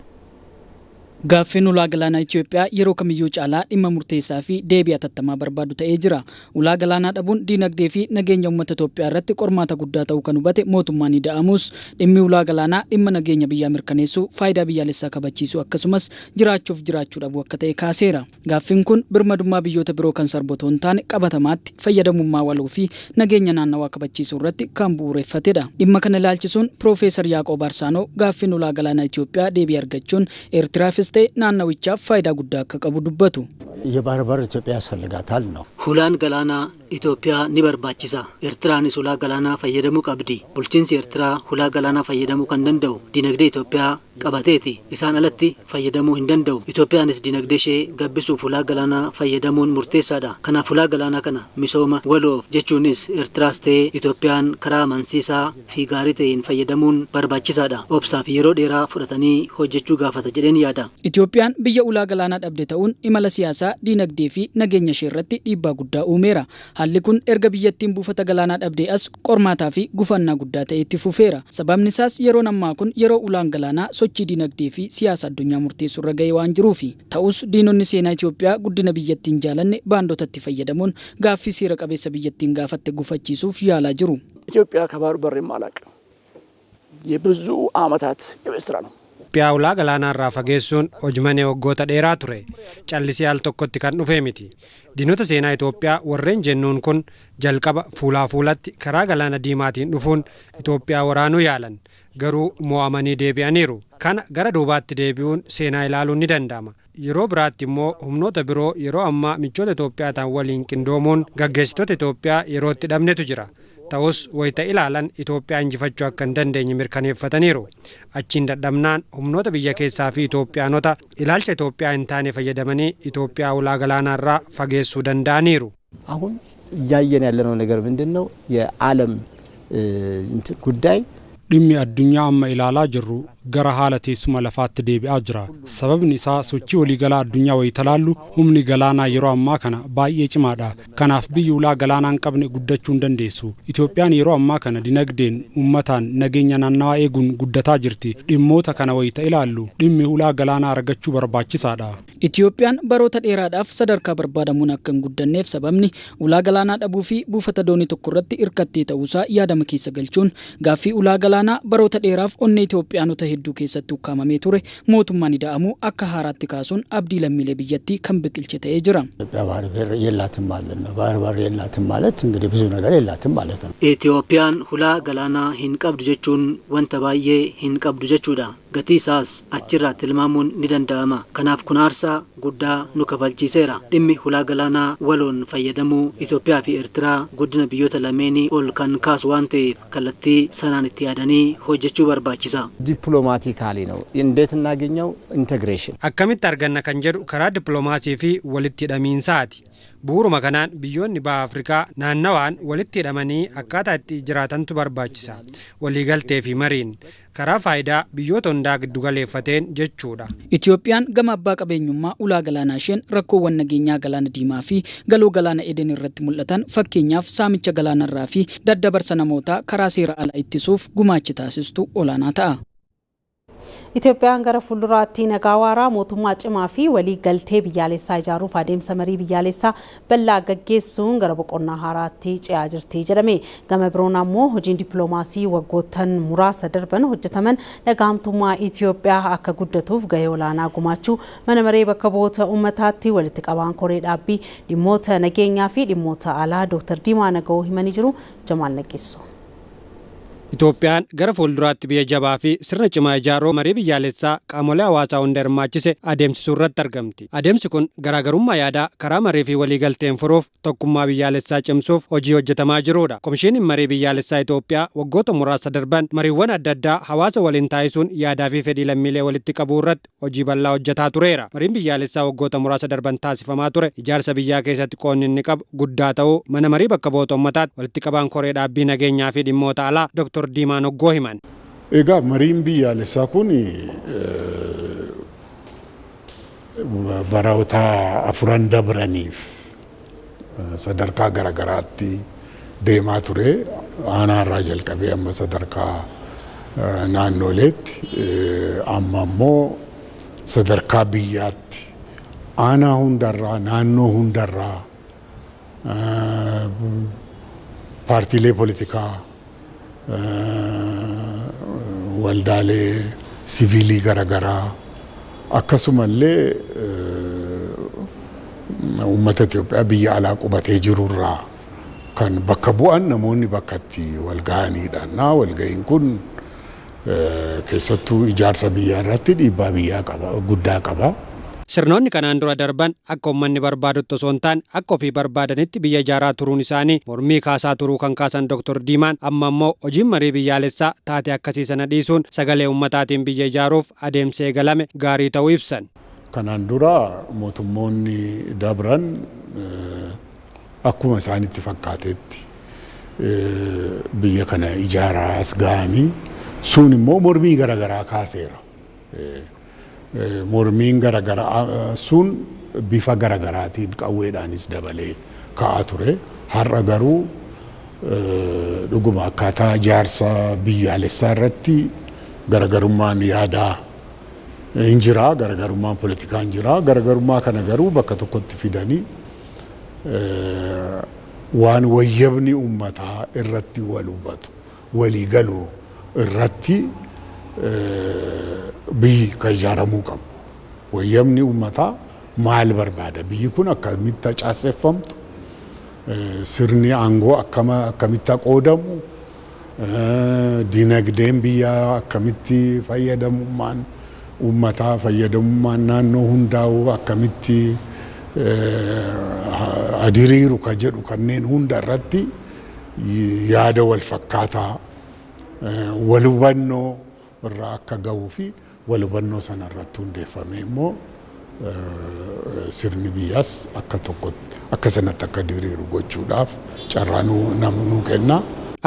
Gaaffiin ulaa galaanaa Itoophiyaa yeroo kamiyyuu caalaa dhimma murteessaa fi deebii atattamaa barbaadu ta'ee jira. Ulaa galaanaa dhabuun dinagdee fi nageenya uummata Itoophiyaa irratti qormaata guddaa ta'uu kan hubate mootummaan ida'amus dhimmi ulaa galaanaa dhimma nageenya biyyaa mirkaneessuu, faayidaa biyyaalessaa kabachiisuu akkasumas jiraachuu dhabuu akka ta'e kaaseera. Gaaffiin kun birmadummaa biyyoota biroo kan sarbootoo hin taane qabatamaatti fayyadamummaa waloo fi nageenya naannawaa kabachiisuu irratti kan bu'uureffatedha. Dhimma kana ilaalchisuun Piroofeesar Yaaqoob Arsaanoo gaaffiin ulaa galaanaa Itoophiyaa deebii argachuun Eertiraafis naannawichaaf faayidaa guddaa akka qabu dubbatu. የባህር በር ኢትዮጵያ ያስፈልጋታል ነው። ሁላን ገላና ኢትዮጵያ ኒበርባቺሳ ኤርትራንስ ሁላ ገላና ፈየደሙ ቀብዲ ቡልቺንስ ኤርትራ ሁላ ገላና ፈየደሙ ከንደንደው ዲነግዴ ኢትዮጵያ ቀባቴቲ ኢሳን አለቲ ፈየደሙ እንደንደው ኢትዮጵያንስ ዲነግዴ ሼ ገቢሱ ሁላ ገላና ፈየደሙን ሙርቴሳዳ ከና ሁላ ገላና ከና ሚሶማ ወሎፍ ጀቹንስ ኤርትራስቴ ኢትዮጵያን ከራ መንሲሳ ፊጋሪቴን ፈየደሙን በርባቺሳዳ ኦብሳፍ የሮ ዴራ ፍረተኒ ሆጀቹ ጋፈተ ጀደን ያዳ ኢትዮጵያን ብየ ሁላ ገላና ደብደተውን ኢመለሲያሳ dinagdee fi nageenya ishee irratti dhiibbaa guddaa uumeera. Haalli kun erga biyyattiin buufata galaanaa dhabdee as qormaataa fi gufannaa guddaa ta'e itti fufeera. Sababni isaas yeroon ammaa kun yeroo ulaan galaanaa sochii dinagdee fi siyaasa addunyaa murteessuu irra ga'ee waan jiruufi. Ta'us diinonni seenaa Itoophiyaa guddina biyyattiin jaalanne baandotatti fayyadamuun gaaffii seera qabeessa biyyattiin gaafatte gufachiisuuf yaalaa jiru. ኢትዮጵያ ከባህር በርም አላውቅም የብዙ ዓመታት የቤት ስራ ነው። Itoophiyaa ulaa galaanaa irraa fageessuun hojmane waggoota dheeraa ture. Callisii al tokkotti kan dhufe miti. Diinota seenaa Itoophiyaa warreen jennuun kun jalqaba fuulaa fuulatti karaa galaana diimaatiin dhufuun Itoophiyaa waraanuu yaalan. Garuu mo'amanii deebi'aniiru. Kana gara duubaatti deebi'uun seenaa ilaaluun ni danda'ama. Yeroo biraatti immoo humnoota biroo yeroo ammaa michoota Itoophiyaa ta'an waliin qindoomuun gaggeessitoota Itoophiyaa yerootti dhabnetu jira. Ta'us wayita ilaalan Itoophiyaa injifachuu akka hin dandeenye mirkaneeffataniiru. Achiin dadhabnaan humnoota biyya keessaa fi Itoophiyaanota ilaalcha Itoophiyaa hin taane fayyadamanii Itoophiyaa ulaa galaanaa irraa fageessuu danda'aniiru. አሁን እያየን ያለነው ነገር ምንድነው? የዓለም ጉዳይ dhimmi addunyaa amma ilaalaa jirru gara haala teessuma lafaatti deebi'aa jira. Sababni isaa sochii waliigalaa addunyaa wayita laallu humni galaanaa yeroo ammaa kana baay'ee cimaadha. Kanaaf biyyi ulaa galaanaa hin qabne guddachuu hin dandeessu. Itoophiyaan yeroo ammaa kana dinagdeen uummataan nageenya naannawaa eeguun guddataa jirti. Dhimmoota kana wayita ilaallu dhimmi ulaa galaanaa argachuu barbaachisaadha. Itoophiyaan baroota dheeraadhaaf sadarkaa barbaadamuun akka hin guddanneef sababni ulaa galaanaa dhabuu fi buufata doonii tokko irratti hirkattee ta'uusaa yaadama keessa galchuun gaaffii ulaa galaanaa baroota dheeraaf onnee Itoophiyaanota hedduu keessatti ukkaamamee ture mootummaan ida'amuu akka haaraatti kaasuun abdii lammiilee biyyattii kan biqilche ta'ee jira. ባህር በር የላትም ማለት ነው። ባህር በር የላትም ማለት እንግዲህ ብዙ ነገር የላትም ማለት ነው። Itoophiyaan ulaa galaanaa hin qabdu jechuun wanta baay'ee hin qabdu jechuudha. Gatii isaas achirraa tilmaamuun ni danda'ama. Kanaaf kun aarsaa guddaa nu kafalchiiseera. Dhimmi ulaa galaanaa waloon fayyadamuu Itoophiyaa fi Eertiraa guddina biyyoota lameenii ol kan kaasu waan ta'eef kallattii sanaan itti yaadanii hojjechuu barbaachisa. ዲፕሎማቲካሊ ነው እንዴት እናገኘው ኢንተግሬሽን akkamitti arganna kan jedhu karaa dippiloomaasii fi walitti hidhamiinsaati. Bu'uuruma kanaan biyyoonni baha Afrikaa naannawaan walitti hidhamanii akkaataa itti jiraatantu barbaachisa. Waliigaltee fi mariin karaa faayidaa biyyoota hundaa giddu galeeffateen jechuudha. Itoophiyaan gama abbaa qabeenyummaa ulaa galaanaa isheen rakkoowwan nageenyaa galaana diimaa fi galoo galaana Eden irratti mul'atan fakkeenyaaf saamicha galaanarraa fi daddabarsa namootaa karaa seera alaa ittisuuf gumaacha taasistu olaanaa ta'a. Itoophiyaan gara fuulduraatti nagaa waaraa mootummaa cimaa fi walii galtee biyyaalessaa ijaaruuf adeemsa marii biyyaalessaa bal'aa gaggeessuun gara boqonnaa haaraatti ce'aa jirti jedhame. Gama biroon ammoo hojiin dippiloomaasii waggoottan muraasa darban hojjetaman nagaamtummaa Itoophiyaa akka guddatuuf gahee olaanaa gumaachuu mana maree bakka bu'oota uummataatti walitti qabaan koree dhaabbii dhimmoota nageenyaa fi dhimmoota alaa Dr. Diimaa Naga'oo himanii jiru. Jamaal Naqeessoo. Itoophiyaan gara fuulduraatti biyya jabaa fi sirna cimaa ijaaruu marii biyyaalessaa qaamolee hawaasaa hunda hirmaachise adeemsisuu irratti argamti. Adeemsi kun garaagarummaa yaadaa karaa marii fi waliigalteen furuuf tokkummaa biyyaalessaa cimsuuf hojii hojjetamaa jirudha. Komishiiniin marii biyyaalessaa Itoophiyaa waggoota muraasa darban mariiwwan adda addaa hawaasa waliin taasisuun yaadaa fi fedhii lammiilee walitti qabuu irratti hojii bal'aa hojjetaa tureera. Mariin biyyaalessaa waggoota muraasa darban taasifamaa ture ijaarsa biyyaa keessatti qoonni inni qabu guddaa ta'uu mana marii bakka bu'oota uummataatti walitti qabaan koree dhaabbii nageenyaa fi dhimmoota alaa Dr. Diimaan Oggoo himan. Egaa mariin biyyaalessaa kun baroota afuran dabraniif sadarkaa garaagaraatti deemaa ture. Aanaa irraa jalqabee amma sadarkaa naannoleetti amma immoo sadarkaa biyyaatti aanaa hundarraa naannoo hundarraa paartiilee politikaa waldaalee siviilii garaagaraa akkasumallee uummata Itoophiyaa biyya alaa qubatee jirurraa kan bakka bu'an namoonni bakka itti wal gahanidha. Walgahiin kun keessattuu ijaarsa biyyaa irratti dhiibbaa biyyaa guddaa qaba. Sirnoonni kanaan dura darban akka uummanni barbaadutti osoo hin taane akka ofii barbaadanitti biyya ijaaraa turuun isaanii mormii kaasaa turuu kan kaasan Dr. Diimaan amma immoo hojiin marii biyyaalessaa taatee akkasii sana dhiisuun sagalee uummataatiin biyya ijaaruuf adeemsa eegalame gaarii ta'uu ibsan. Kanaan dura mootummoonni dabran akkuma isaanitti fakkaatetti biyya kana ijaaraa as gahanii sun immoo mormii garaagaraa kaaseera. Mormiin garaagaraa sun bifa garaagaraatiin qawweedhaanis dabalee ka'aa ture. Har'a garuu dhuguma akkaataa ijaarsa biyyaalessaa irratti garaagarummaan yaadaa hin jira, garaagarummaan politikaa hin jira. Garaagarummaa kana garuu bakka tokkotti fidanii waan wayyabni uummataa irratti wal hubatu, walii galuu irratti biyyi kan ijaaramuu qabu. Wayyabni uummataa maal barbaada? Biyyi kun akkamitti caaseffamtu? Sirni aangoo akkamitti qoodamu? Dinagdeen biyyaa akkamitti fayyadamummaan uummataa fayyadamummaan naannoo hundaa'u akkamitti adiriiru ka jedhu kanneen hunda irratti yaada wal fakkaataa wal hubannoo irraa akka gahuu fi wal hubannoo sana irratti hundeeffamee immoo sirni biyyaas akka sanatti akka diriiru gochuudhaaf carraa nuu kenna.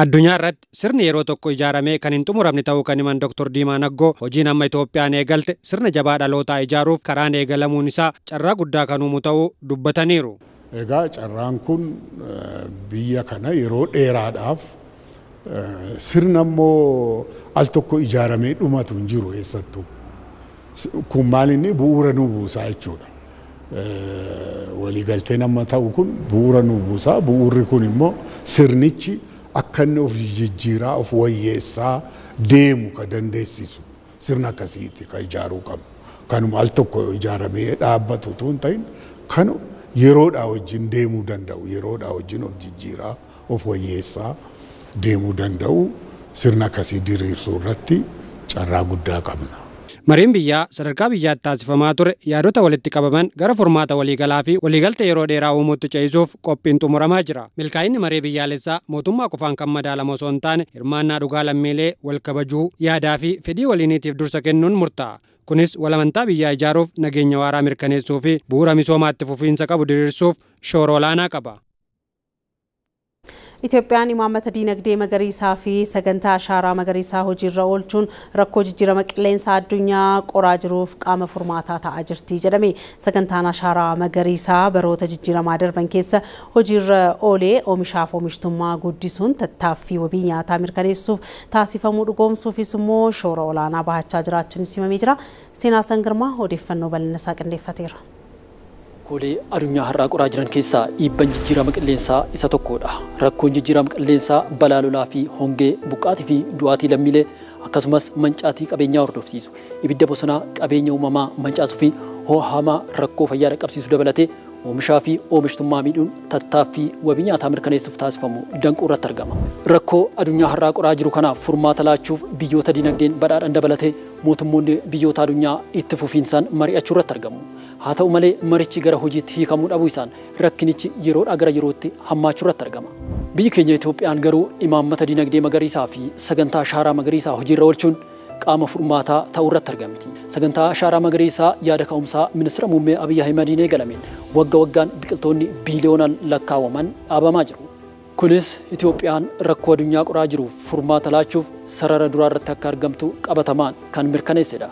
Addunyaa irratti sirni yeroo tokko ijaaramee kan hin xumuramne ta'uu kan himan Dr. Diimaan Oggoo hojiin amma Itoophiyaan eegalte sirna jabaa dhalootaa ijaaruuf karaan eegalamuun isaa carraa guddaa kan uumu ta'uu dubbataniiru. Egaa carraan kun biyya kana yeroo dheeraadhaaf sirna immoo al tokko ijaaramee dhumatu hin jiru eessattuu. Kun maal inni bu'uura nuu buusaa jechuudha. Waliigalteen amma ta'u kun bu'uura nuu buusaa. Bu'uurri kun immoo sirnichi akka inni of jijjiiraa of wayyeessaa deemu ka dandeessisu sirna akkasiitti ka ijaaruu qabu. Kanuma al tokko ijaaramee dhaabbatu utuu hin ta'in kan yeroodhaa wajjin deemuu danda'u, yeroodhaa wajjin of jijjiiraa of wayyeessaa deemuu danda'u sirna akkasii diriirsuu irratti carraa guddaa qabna. Mariin biyyaa sadarkaa biyyaatti taasifamaa ture yaadota walitti qabaman gara furmaata waliigalaa fi waliigaltee yeroo dheeraa uumuutti ce'isuuf qophiin xumuramaa jira. Milkaa'inni marii biyyaalessaa mootummaa qofaan kan madaalamu osoo hin taane hirmaannaa dhugaa lammiilee wal kabajuu yaadaa fi fedhii waliiniitiif dursa kennuun murtaa'a. Kunis walamantaa biyyaa ijaaruuf nageenya waaraa mirkaneessuu fi bu'uura misoomaatti fufiinsa qabu diriirsuuf shoora olaanaa qaba. Itoophiyaan imaammata diinagdee magariisaa fi sagantaa ashaaraa magariisaa hojiirra oolchuun rakkoo jijjiirama qilleensaa addunyaa qoraa jiruuf qaama furmaataa ta'aa jirti jedhame. Sagantaan ashaaraa magariisaa baroota jijjiiramaa darban keessa hojiirra oolee oomishaaf oomishtummaa guddisuun tattaaffii wabii nyaataa mirkaneessuuf taasifamuu dhugoomsuufis immoo shoora olaanaa bahachaa jiraachuun simamee jira. Seenaa Sangirmaa odeeffannoo bal'inaa qindeeffateera. Rakkoolee addunyaa har'aa qoraa jiran keessaa dhiibbaan jijjiirama qilleensaa isa tokkodha. Rakkoon jijjiirama qilleensaa balaa lolaa fi hongee, buqqaatii fi du'aatii lammiilee akkasumas mancaatii qabeenyaa hordofsiisu. Ibidda bosonaa qabeenya uumamaa mancaasuu fi ho'a hamaa rakkoo fayyaa dhaqqabsiisuu dabalatee oomishaa fi oomishtummaa miidhuun tattaaffii wabii nyaataa mirkaneessuuf taasifamu danquu irratti argama. Rakkoo addunyaa har'aa qoraa jiru kanaaf furmaata laachuuf biyyoota dinagdeen badhaadhan dabalatee mootummoonni biyyoota addunyaa itti fufiinsaan mari'achuu irratti argamu. Haa ta'u malee marichi gara hojiitti hiikamuu dhabuu isaan rakkinichi yeroodhaa gara yerootti hammaachuu irratti argama. Biyyi keenya Itoophiyaan garuu imaammata dinagdee magariisaa fi sagantaa ashaaraa magariisaa hojiirra oolchuun qaama furmaataa ta'uu irratti argamti. Sagantaa ashaaraa magariisaa yaada ka'umsaa ministeera muummee Abiyyi Ahimadiin eegalameen waggaan biqiltoonni biiliyoonaan lakkaawwaman dhaabamaa jiru. Kunis Itoophiyaan rakkoo addunyaa qoraa jiruuf furmaata laachuuf sarara duraa irratti akka argamtu qabatamaan kan mirkaneessedha.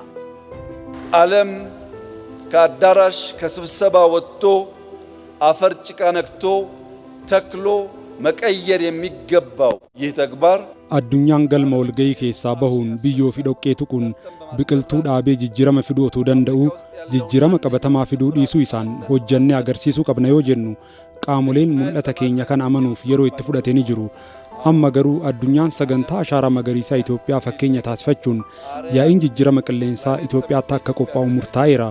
ዓለም ከአዳራሽ ከስብሰባ ወጥቶ አፈር ጭቃ ነክቶ ተክሎ መቀየር የሚገባው ይህ ተግባር addunyaan galma walgayii keessaa bahuun biyyoo fi dhoqqee tuquun biqiltuu dhaabee jijjiirama fiduu otoo danda'u jijjiirama qabatamaa fiduu dhiisuu isaan hojjannee agarsiisuu qabna yoo jennu qaamoleen mul'ata keenya kan amanuuf yeroo itti fudhate ni jiru. Amma garuu addunyaan sagantaa ashaaraa magariisaa Itoophiyaa fakkeenya taasifachuun yaa'iin jijjiirama qilleensaa Itoophiyaatti akka qophaa'u murtaa'eera.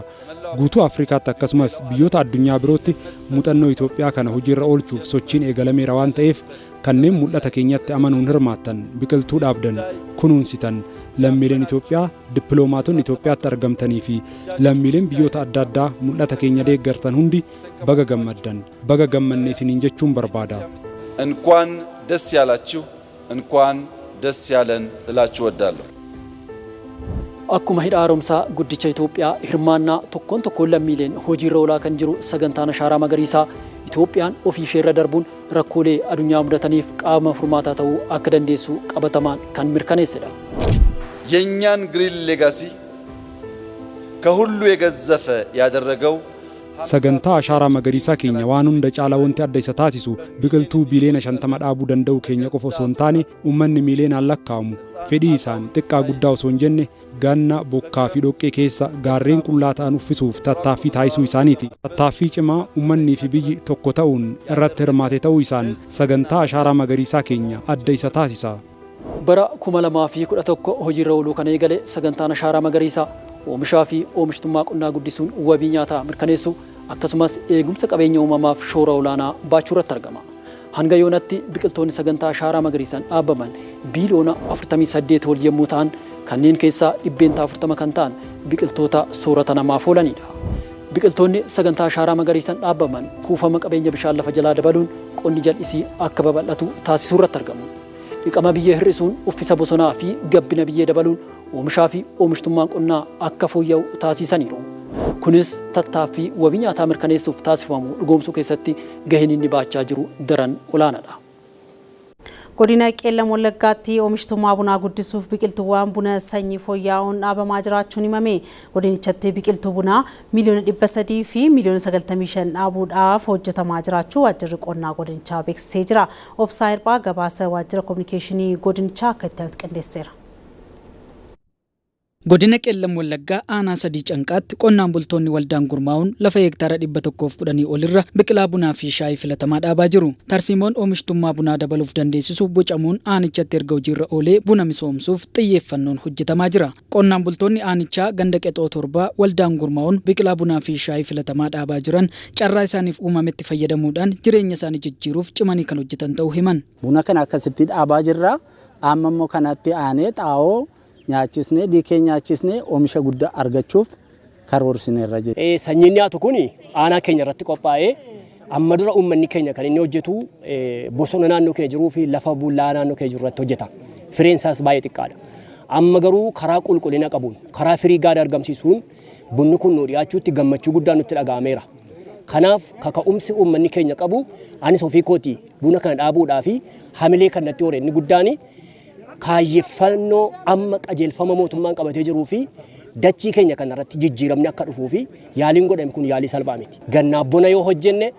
Guutuu Afrikaatti akkasumas biyyoota addunyaa birootti muuxannoo Itoophiyaa kana hojiirra oolchuuf sochiin eegalameera waan ta'eef kanneen mul'ata keenyatti amanuun hirmaattan biqiltuu dhaabdan kunuunsitan lammiileen Itoophiyaa dippiloomaatonni Itoophiyaatti argamtanii fi lammiileen biyyoota adda addaa mul'ata keenya deeggartan hundi baga gammaddan baga gammanne isiniin jechuun barbaada. እንኳን ደስ ያላችሁ እንኳን ደስ ያለን እላችሁ ወዳለሁ። Akkuma hidha haaromsaa guddicha Itoophiyaa hirmaannaa tokkoon lammiileen hojiirra oolaa kan jiru sagantaan ashaaraa magariisaa Itoophiyaan ofii isheerra darbuun rakkoolee addunyaa mudataniif qaama furmaataa ta'uu akka dandeessu qabatamaan kan mirkaneessedha. የእኛን ግሪን ሌጋሲ ከሁሉ የገዘፈ ያደረገው sagantaa ashaaraa magariisaa keenya waan hunda caalaa wanti adda isa taasisu biqiltuu biiliyoona 50 dhaabuu danda'u keenya qofa osoo hin taane uummanni miiliyoonaan lakkaa'amu fedhii isaan xiqqaa guddaa osoo hin jenne ganna bokkaa fi dhoqqee keessa gaarreen qullaa ta'an uffisuuf tattaaffii taasisuu isaaniiti. Tattaaffii cimaa uummanni fi biyyi tokko ta'uun irratti hirmaate ta'uu isaan sagantaa ashaaraa magariisaa keenya adda isa taasisa. Bara 2011 hojiirra ooluu kan eegale sagantaan ashaaraa magariisaa oomishaa fi oomishtummaa qonnaa guddisuun wabii nyaataa mirkaneessu akkasumas eegumsa qabeenya uumamaaf shoora olaanaa baachuu irratti argama. Hanga yoonatti biqiltoonni sagantaa ashaaraa magariisaan dhaabaman biiliyoona 48 ol yommuu ta'an kanneen keessaa 40% kan ta'an biqiltoota soorata namaaf oolanidha. Biqiltoonni sagantaa ashaaraa magariisaan dhaabaman kuufama qabeenya bishaan lafa jalaa dabaluun qonni jal'isii akka babal'atu taasisuu irratti argamu. Dhiqama biyyee hir'isuun uffisa bosonaa fi gabbina biyyee dabaluun oomishaa fi oomishtummaan qonnaa akka fooyya'u taasisaniiru. Kunis tattaaffii wabii nyaataa mirkaneessuuf taasifamu dhugoomsuu keessatti gaheen inni baachaa jiru daran olaanaadha. Godina Qeellam Wallaggaatti oomishtummaa bunaa guddisuuf biqiltuuwwan buna sanyii fooyya'uun dhaabamaa jiraachuun himame. Godinichatti biqiltuu bunaa miliyoona 300 fi miliyoona 95 dhaabuudhaaf hojjetamaa jiraachuu waajjirri qonnaa godinichaa beeksisee jira. Obsaa Hirphaa gabaasa waajjira kominikeeshinii godinichaa akka itti qindeesseera. Godina Qeellam Wallaggaa aanaa sadii canqaatti qonnaan bultoonni waldaan gurmaa'uun lafa hektaara 110 olirra biqilaa bunaa fi shaayii filatamaa dhaabaa jiru. Tarsiimoon oomishtummaa bunaa dabaluuf dandeessisu bocamuun aanichatti erga hojiirra oolee buna misoomsuuf xiyyeeffannoon hojjetamaa jira. Qonnaan bultoonni aanichaa ganda qexoo torbaa waldaan gurmaa'uun biqilaa bunaa fi shaayii filatamaa dhaabaa jiran carraa isaaniif uumametti fayyadamuudhaan jireenya isaanii jijjiiruuf cimanii kan hojjetan ta'uu himan. Buna kana akkasitti dhaabaa jirra. Amma immoo kanatti aanee xaa'oo nyaachisnee diikee nyaachisnee oomisha guddaa argachuuf karoorsineerra jira. Sanyiin nyaatu kun aanaa keenya irratti qophaa'ee amma dura uummanni keenya kan inni hojjetu bosona naannoo keenya jiruu fi lafa bullaa naannoo keenya jiru irratti hojjeta. Firiin isaas baay'ee xiqqaadha. Amma garuu karaa qulqullina qabuun karaa firii gaarii argamsiisuun bunni kun nu dhiyaachuutti gammachuu guddaa nutti dhaga'ameera. Kanaaf kaka'umsi uummanni keenya qabu anis ofii kooti buna kana dhaabuudhaa fi hamilee kan natti hore inni guddaani. Kaayyeffannoo amma qajeelfama mootummaan qabatee jiruu fi dachii keenya kanarratti jijjiiramni akka dhufuu fi yaaliin godhame kun yaalii salphaa miti. Gannaa bona yoo hojjenne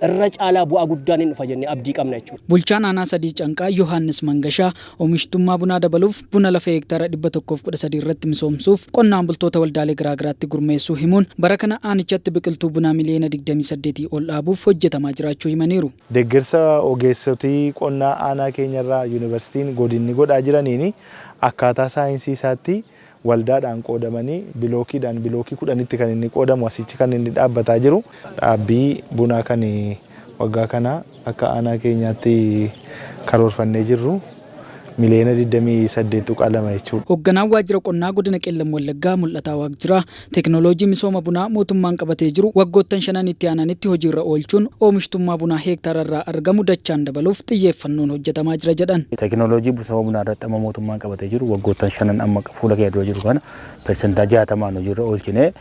irra caalaa bu'aa guddaan hin dhufa jennee abdii qabna jechuudha. Bulchaan aanaa sadii canqaa Yohaannis Mangashaa oomishtummaa bunaa dabaluuf buna lafa hektaara 113 irratti misoomsuuf qonnaan bultoota waldaalee garaagaraatti gurmeessuu himuun bara kana aanichatti biqiltuu bunaa miliyoona 28 ol dhaabuuf hojjetamaa jiraachuu himaniiru. Deeggarsa ogeessotii qonnaa aanaa keenyarraa yuunivarsiitiin godinni godhaa jiraniin akkaataa saayinsii isaatti waldaadhaan qoodamanii bilookiidhaan bilookii 10tti kan inni qoodamu asichi kan inni dhaabbataa jiru. Dhaabbii bunaa kan waggaa kana akka aanaa keenyaatti karoorfannee jirru miliyoona 28 tuqaalama jechuudha. Hoogganaan waajjira qonnaa godina Qeellam Wallaggaa Mul'ataa Waaqjiraa teekinooloojii misooma bunaa mootummaan qabatee jiru waggoottan 5 itti aananitti hojiirra oolchuun oomishtummaa bunaa heektaararraa argamu dachaan dabaluuf xiyyeeffannoon hojjetamaa jira jedhan. Teekinooloojii misooma bunaa irratti amma mootummaan qabatee jiru waggoottan 5 amma fuula keenya dura jiru kana persentaa 60 hojiirra oolchinee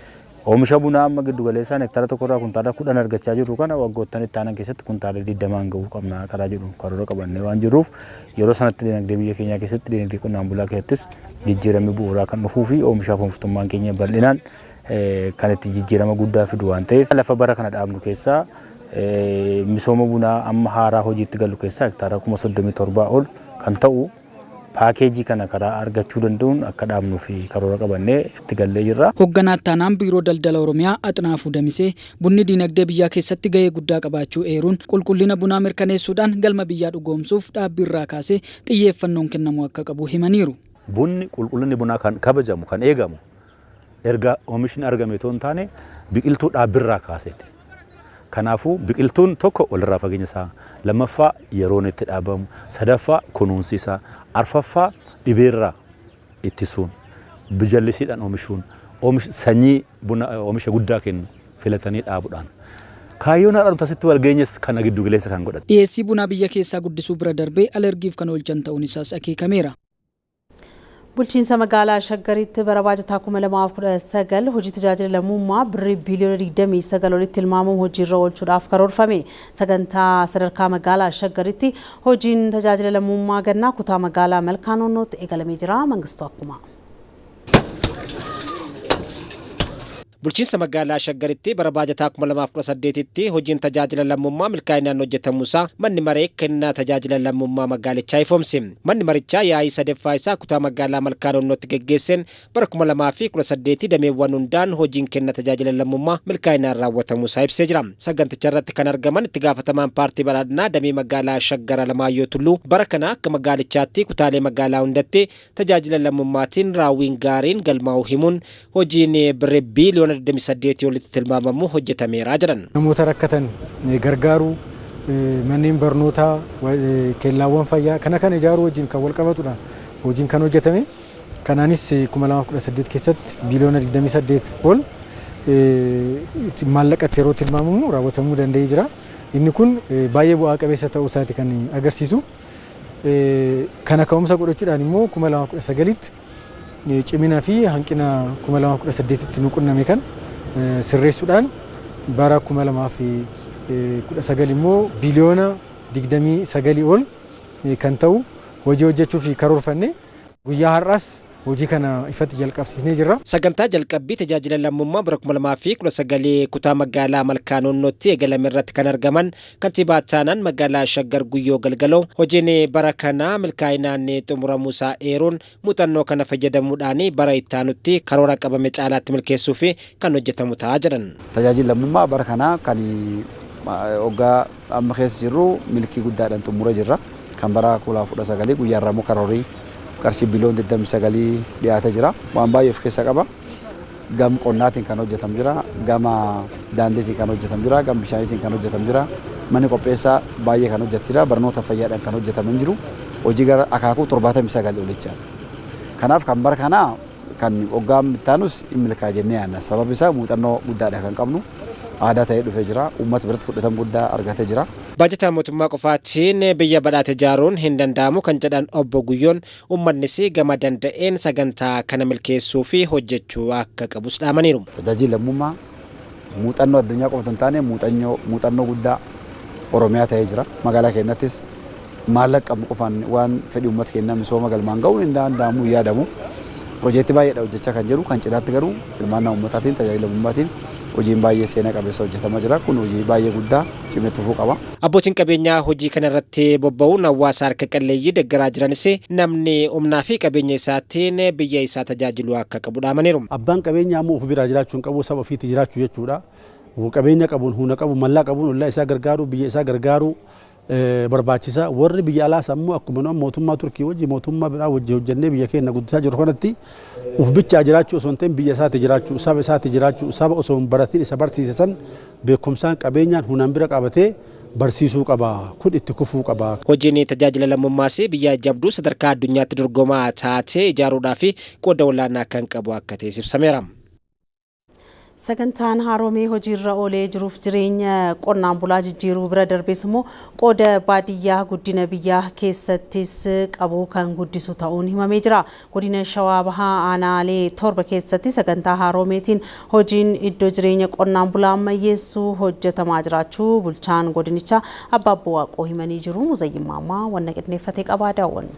oomisha bunaa amma giddu galeessaan hektaara tokkorraa kuntaala 10 argachaa jirru kana waggoottan itti aanan keessatti kuntaala 20 ga'uu qabna karaa jedhu karoora qabannee waan jiruuf yeroo sanatti dinagdee biyya keenyaa keessatti dinagdee qonnaan bulaa keessattis jijjiiramni bu'uuraa kan dhufuu fi oomishaaf oomishtummaan keenya bal'inaan kan itti jijjiirama guddaa fidu waan ta'eef lafa bara kana dhaabnu keessaa misooma bunaa amma haaraa hojiitti galu keessaa hektaara 37 ol kan ta'u paakeejii kana karaa argachuu danda'uun akka dhaabnuu fi karoora qabannee itti gallee jirra. Hoogganaa ittaanaan biiroo daldala Oromiyaa Axinaafuu Damisee bunni dinagdee biyyaa keessatti gahee guddaa qabaachuu eeruun qulqullina bunaa mirkaneessuudhaan galma biyyaa dhugoomsuuf dhaabbii irraa kaasee xiyyeeffannoon kennamuu akka qabu himaniiru. Bunni qulqullinni bunaa kan kabajamu kan eegamu erga oomishni argame otoo hin taane biqiltuu dhaabbii irraa kaaseeti. Kanaafuu biqiltuun tokko walirraa fageenya isaa lammaffaa yeroon itti dhaabamu sadaffaa kunuunsi isaa arfaffaa dhibeerraa ittisuun bijallisiidhaan oomishuun sanyii buna oomisha guddaa kennu filatanii dhaabuudhaan kaayyoon haadhaan tasitti walgeenyes kana giddu galeessa kan godhate. Dhiyeessii bunaa biyya keessaa guddisuu bira darbee alergiif kan oolchan ta'uun isaas akeekameera. Bulchiinsa magaalaa Shaggaritti bara baajataa 2019 hojii tajaajila lammummaa birrii biliyoona 29 olitti tilmaamamu hojiirra oolchuudhaaf karoorfame. Sagantaa sadarkaa magaalaa Shaggaritti hojiin tajaajila lammummaa gannaa kutaa magaalaa Malkaanonnootti eegalamee jira. Mangistuu Akkuma. Bulchiinsa magaalaa Shaggaritti bara baajataa 2018tti hojiin tajaajila lammummaa milkaa'inaan hojjetamuusaa manni maree kennaa tajaajila lammummaa magaalichaa ifoomse. Manni marichaa yaa'ii sadaffaa isaa kutaa magaalaa Malkaanonnootti geggeesseen bara 2018 dameewwan hundaan hojiin kennaa tajaajila lammummaa milkaa'inaan raawwatamuusaa ibsee jira. Saganticha irratti kan argaman itti gaafatamaan paartii badhaadhinaa damee magaalaa Shaggar Alamaayyoo Tulluu bara kana akka magaalichaatti kutaalee magaalaa hundatti tajaajila lammummaatiin raawwiin gaariin galmaa'uu himuun hojiin birrii biliyoona 28 olitti tilmaamamu hojjetameera jedhan. Namoota rakkatan gargaaruu manneen barnootaa keellaawwan fayyaa kana ijaaruu wajjin kan wal qabatudha. Hojiin kan hojjetame kanaanis 2018 keessatti biliyoona 28 ol maallaqatti yeroo tilmaamamu raawwatamuu danda'ee jira. Inni kun baay'ee bu'aa qabeessa ta'uu isaati kan agarsiisu. Kana ka'umsa godhachuudhaan immoo 2019tti cimina fi hanqina 2018tti nu qunname kan sirreessuudhaan bara 2019 immoo biliyoona 29 ol kan ta'u hojii hojjechuuf karoorfanne guyyaa har'aas hojii kana ifatti jalqabsiisnee jirra. Sagantaa jalqabbii tajaajila lammummaa bara 2019 kutaa magaalaa Malkaanonnootti eegalame irratti kan argaman kantiibaa ittaanaan magaalaa Shaggar Guyyoo Galgaloo hojiin bara kana milkaa'inaan xumuramuusaa eeruun muuxannoo kana fayyadamuudhaan bara ittaanutti karoora qabame caalaatti milkeessuu fi kan hojjetamu ta'aa jiran. Tajaajila lammummaa bara kana kan hoggaa amma keessa jirru milkii guddaadhaan xumura jirra. Kan bara 2019 guyyaa irraa karoorii qarshii biliyoona 29 dhiyaatee jira. Waan baay'ee of keessaa qaba. Gam qonnaatiin kan hojjetamu jira, gama daandiitiin kan hojjetamu jira, gam bishaaniitiin kan hojjetamu jira. Manni qopheessaa baay'ee kan hojjetu jira, barnoota fayyaadhaan kan hojjetamu jiru. Hojii gara akaakuu 79 olichaa. Kanaaf kan bara kanaa kan hoggaa ittaanus milkaa jennee yaadna. Sababni isaa muuxannoo guddaadha kan qabnu. Aadaa ta'ee dhufee jira. Uummata biratti fudhatama guddaa argatee jira. Baajataa mootummaa qofaatiin biyya badhaate ijaaruun hin danda'amu kan jedhan obbo Guyyoon uummannis gama danda'een sagantaa kana milkeessuu fi hojjechuu akka qabus dhaamaniiru. Tajaajila lammummaa muuxannoo addunyaa qofa hin taane muuxannoo guddaa Oromiyaa ta'ee jira. Magaalaa keenyattis maallaqa qabnu qofaan waan fedhii uummata keenyaa misooma galmaan ga'uun hin danda'amu yaadamu. Piroojeektii baay'eedha hojjechaa kan jiru kan cinaatti garuu hirmaannaa uummataatiin tajaajila lammummaatiin hojiin baay'ee seenaa qabeessa hojjetamaa jira. Kun hojii baay'ee guddaa cimee tufuu qaba. Abbootiin qabeenyaa hojii kana irratti bobba'uun hawaasa harka qalleeyyii deeggaraa jiranis namni humnaa fi qabeenya isaatiin biyya isaa tajaajiluu akka qabu dhaamaniiru. Abbaan qabeenyaa ammoo of biraa jiraachuu hin qabu, saba ofiitti jiraachuu jechuudha. Qabeenya qabuun, humna qabuun, mallaa qabuun ollaa isaa gargaaru, biyya isaa gargaaru barbaachisa. Warri biyya alaas ammoo akkuma mootummaa Turkii wajji mootummaa biraa wajji hojjennee biyya keenya guddisaa jiru kanatti uf bichaa jiraachuu osoo hin ta'in biyya isaatti jiraachuu saba isaatti jiraachuu saba osoo hin baratin isa barsiisan beekumsaan qabeenyaan hunaan bira qabatee barsiisuu qaba kun itti kufuu qaba. Hojiin tajaajila lammummaas biyya jabduu sadarkaa addunyaatti dorgomaa taatee ijaaruudhaaf qooda olaanaa kan qabu akka ta'e ibsameera. Sagantaan haaromee hojiirra oolee jiruuf jireenya qonnaan bulaa jijjiiruu bira darbees immoo qooda baadiyyaa guddina biyyaa keessattis qabu kan guddisu ta'uun himamee jira. Godina Shawaa Bahaa aanaalee 7 keessatti sagantaa haaromeetiin hojiin iddoo jireenya qonnaan bulaa ammayyeessuu hojjetamaa jiraachuu bulchaan godinichaa Abbaabboo Waaqoo himanii jiru. Muzayyimaamaa wanna qindeeffatee qabaa daawwannu.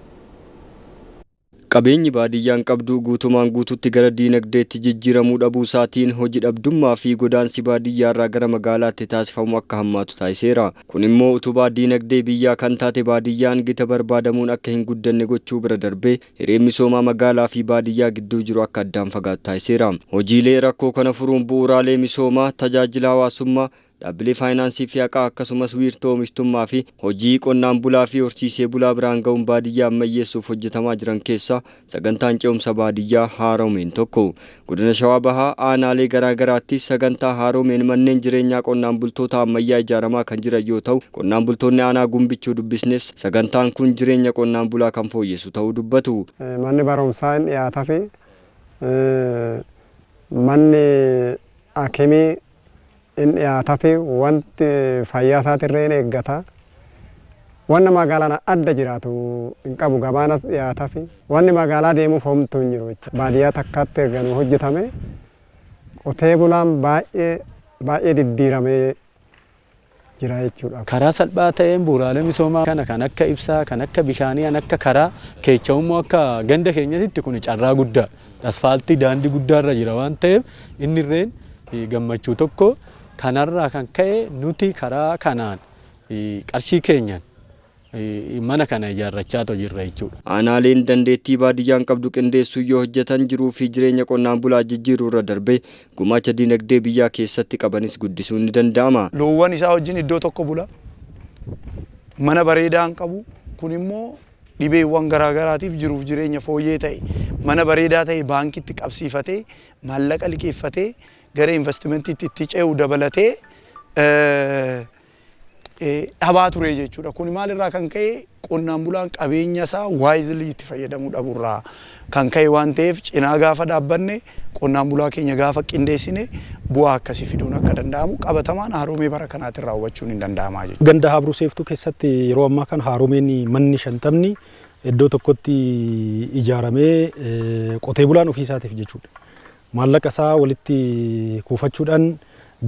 Qabeenyi baadiyyaan qabdu guutumaan guututti gara diinagdeetti jijjiiramuu dhabuu isaatiin hojii dhabdummaa fi godaansi baadiyyaarraa gara magaalaatti taasifamu akka hammaatu taasiseera. Kun immoo utubaa diinagdee biyyaa kan taate baadiyyaan gita barbaadamuun akka hin guddanne gochuu bira darbee hireen misoomaa magaalaa fi baadiyyaa gidduu jiru akka addaan fagaatu taasiseera. Hojiilee rakkoo kana furuun bu'uuraalee misoomaa, tajaajila hawaasummaa, dhaabbilee faayinaansii fi haqaa akkasumas wiirtuu oomishtummaa fi hojii qonnaan bulaa fi horsiisee bulaa biraan ga'uun baadiyyaa ammayyeessuuf hojjetamaa jiran keessaa sagantaan ce'umsa baadiyyaa haaromeen tokko. Godina Shawaa Bahaa aanaalee garaa garaatti sagantaa haaromeen manneen jireenyaa qonnaan bultoota ammayyaa ijaaramaa kan jiran yoo ta'u, qonnaan bultoonni aanaa Gumbichuu dubbisnes sagantaan kun jireenya qonnaan bulaa kan fooyyessu ta'uu dubbatu. Manni barumsaa hin dhiyaataa fi manni akimii in dhiyaataa fi wanti fayyaa isaatirree hin eeggata. Wanni magaalaan adda jiraatu hin qabu gabaanas dhiyaataa fi wanni magaalaa deemuuf homtuu hin jiru. Baadiyyaa takkaatti erganuu hojjetame qotee bulaan baay'ee diddiiramee jira jechuudha. Karaa salphaa ta'een bu'uuraalee misoomaa kana kan akka ibsaa, kan akka bishaanii, kan akka karaa keecha'ummoo akka ganda keenyatti kun carraa guddaa asfaaltii daandii guddaarra jira waan ta'eef inni irreen gammachuu tokko kanarraa kan ka'e nuti karaa kanaan qarshii keenyaan mana kana ijaarrachaa jirra jechuudha. Aanaaleen dandeettii baadiyyaan qabdu qindeessuu yoo hojjetan jiruu fi jireenya qonnaan bulaa jijjiiruu irra darbee gumaacha diinagdee biyyaa keessatti qabanis guddisuun ni danda'ama. Loowwan isaa wajjin iddoo tokko bula. Mana bareedaa hin qabu. Kun immoo dhibeewwan garaagaraatiif jiruuf jireenya fooyyee ta'e mana bareedaa ta'e baankitti qabsiifatee maallaqa liqeeffatee gara investimentiitti itti ce'uu dabalatee dhabaa ture jechuudha. Kun maalirraa kan ka'e qonnaan bulaan qabeenya isaa waayizilii itti fayyadamuu dhabuurraa kan ka'e waan ta'eef cinaa gaafa dhaabbanne qonnaan bulaa keenya gaafa qindeessine bu'aa akkasii fiduun akka danda'amu qabatamaan haaromee bara kanaatirraa hubachuun hin danda'amaa jechuudha. Ganda Habruu Seeftuu keessatti yeroo ammaa kana haaromeen manni 50 iddoo tokkotti ijaaramee qotee bulaan ofii isaatiif jechuudha. Maallaqa isaa walitti kuufachuudhaan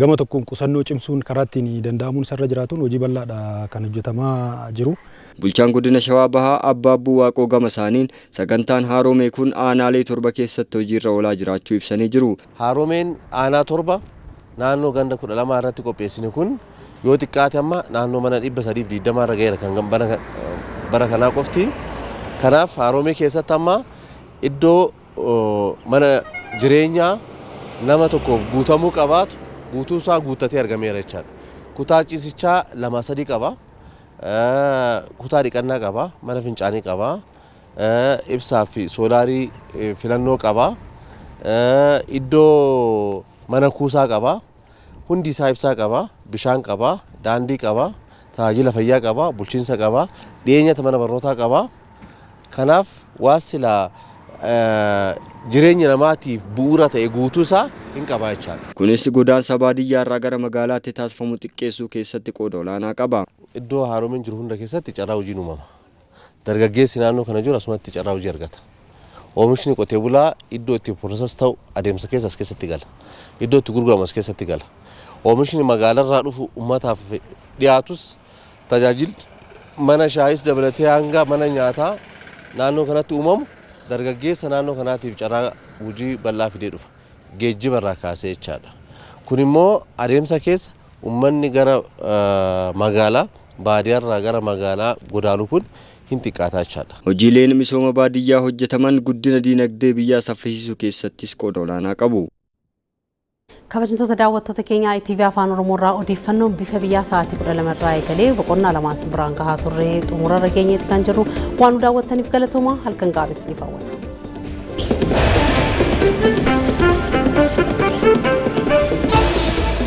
gama tokkoon qusannoo cimsuun karaa ittiin danda'amuun isarra jiraatuun hojii bal'aadha kan hojjetamaa jiru. Bulchaan godina Shawaa Bahaa Abbaabbuu Waaqoo gama isaaniin sagantaan haaromee kun aanaalee 7 keessatti hojiirra oolaa jiraachuu ibsanii jiru. Haaromeen aanaa 7 naannoo ganda 12 irratti qopheessine kun yoo xiqqaate amma naannoo mana 320 irra ga'eera kan bara kanaa qofti. Kanaaf haaromee keessatti amma iddoo mana jireenyaa nama tokkoof guutamuu qabaatu guutuu isaa guuttatee argameera jechaadha. Kutaa ciisichaa 2-3 qaba. Kutaa dhiqannaa qaba. Mana fincaanii qaba. Ibsaa fi soolaarii filannoo qaba. Iddoo mana kuusaa qaba. Hundi isaa ibsaa qaba. Bishaan qaba. Daandii qaba. Tajaajila fayyaa qaba. Bulchiinsa qaba. Dhiyeenyata mana barnootaa qaba. Kanaaf waan silaa jireenya namaatiif bu'uura ta'e guutuu isaa hin qaba jechaadha. Kunis godaansa baadiyyaarraa gara magaalaatti taasifamu xiqqeessuu keessatti qooda olaanaa qaba. Iddoo haaromeen jiru hunda keessatti carraa hojii uumama. Dargaggeessi naannoo kana jiru asumatti carraa hojii argata. Oomishni qotee bulaa iddoo itti piroosas ta'u adeemsa keessa as keessatti gala. Iddoo itti gurguramu as keessatti gala. Oomishni magaalarraa dhufu uummataaf dhiyaatus tajaajilli mana shaayis dabalatee hanga mana nyaataa naannoo kanatti uumamu dargaggeessa naannoo kanaatiif carraa hojii bal'aa fidee dhufa. Geejjibarraa kaasee jechaadha. Kun immoo adeemsa keessa uummanni gara magaalaa baadiyyaarraa gara magaalaa godaanu kun hin xiqqaataa jechaadha. Hojiileen misooma baadiyyaa hojjetaman guddina diinagdee biyyaa saffisiisuu keessattis qooda olaanaa qabu. Kabajamtoota daawwattoota keenya ITV Afaan Oromoo irraa odeeffannoon bifa biyyaa sa'aatii 12 irraa eegalee boqonnaa lamaan simbiraan gahaa turre xumurarra geenyeetti kan jirru waan nu daawwattaniif galatooma halkan gaarii isiniif hawwata. Thank you.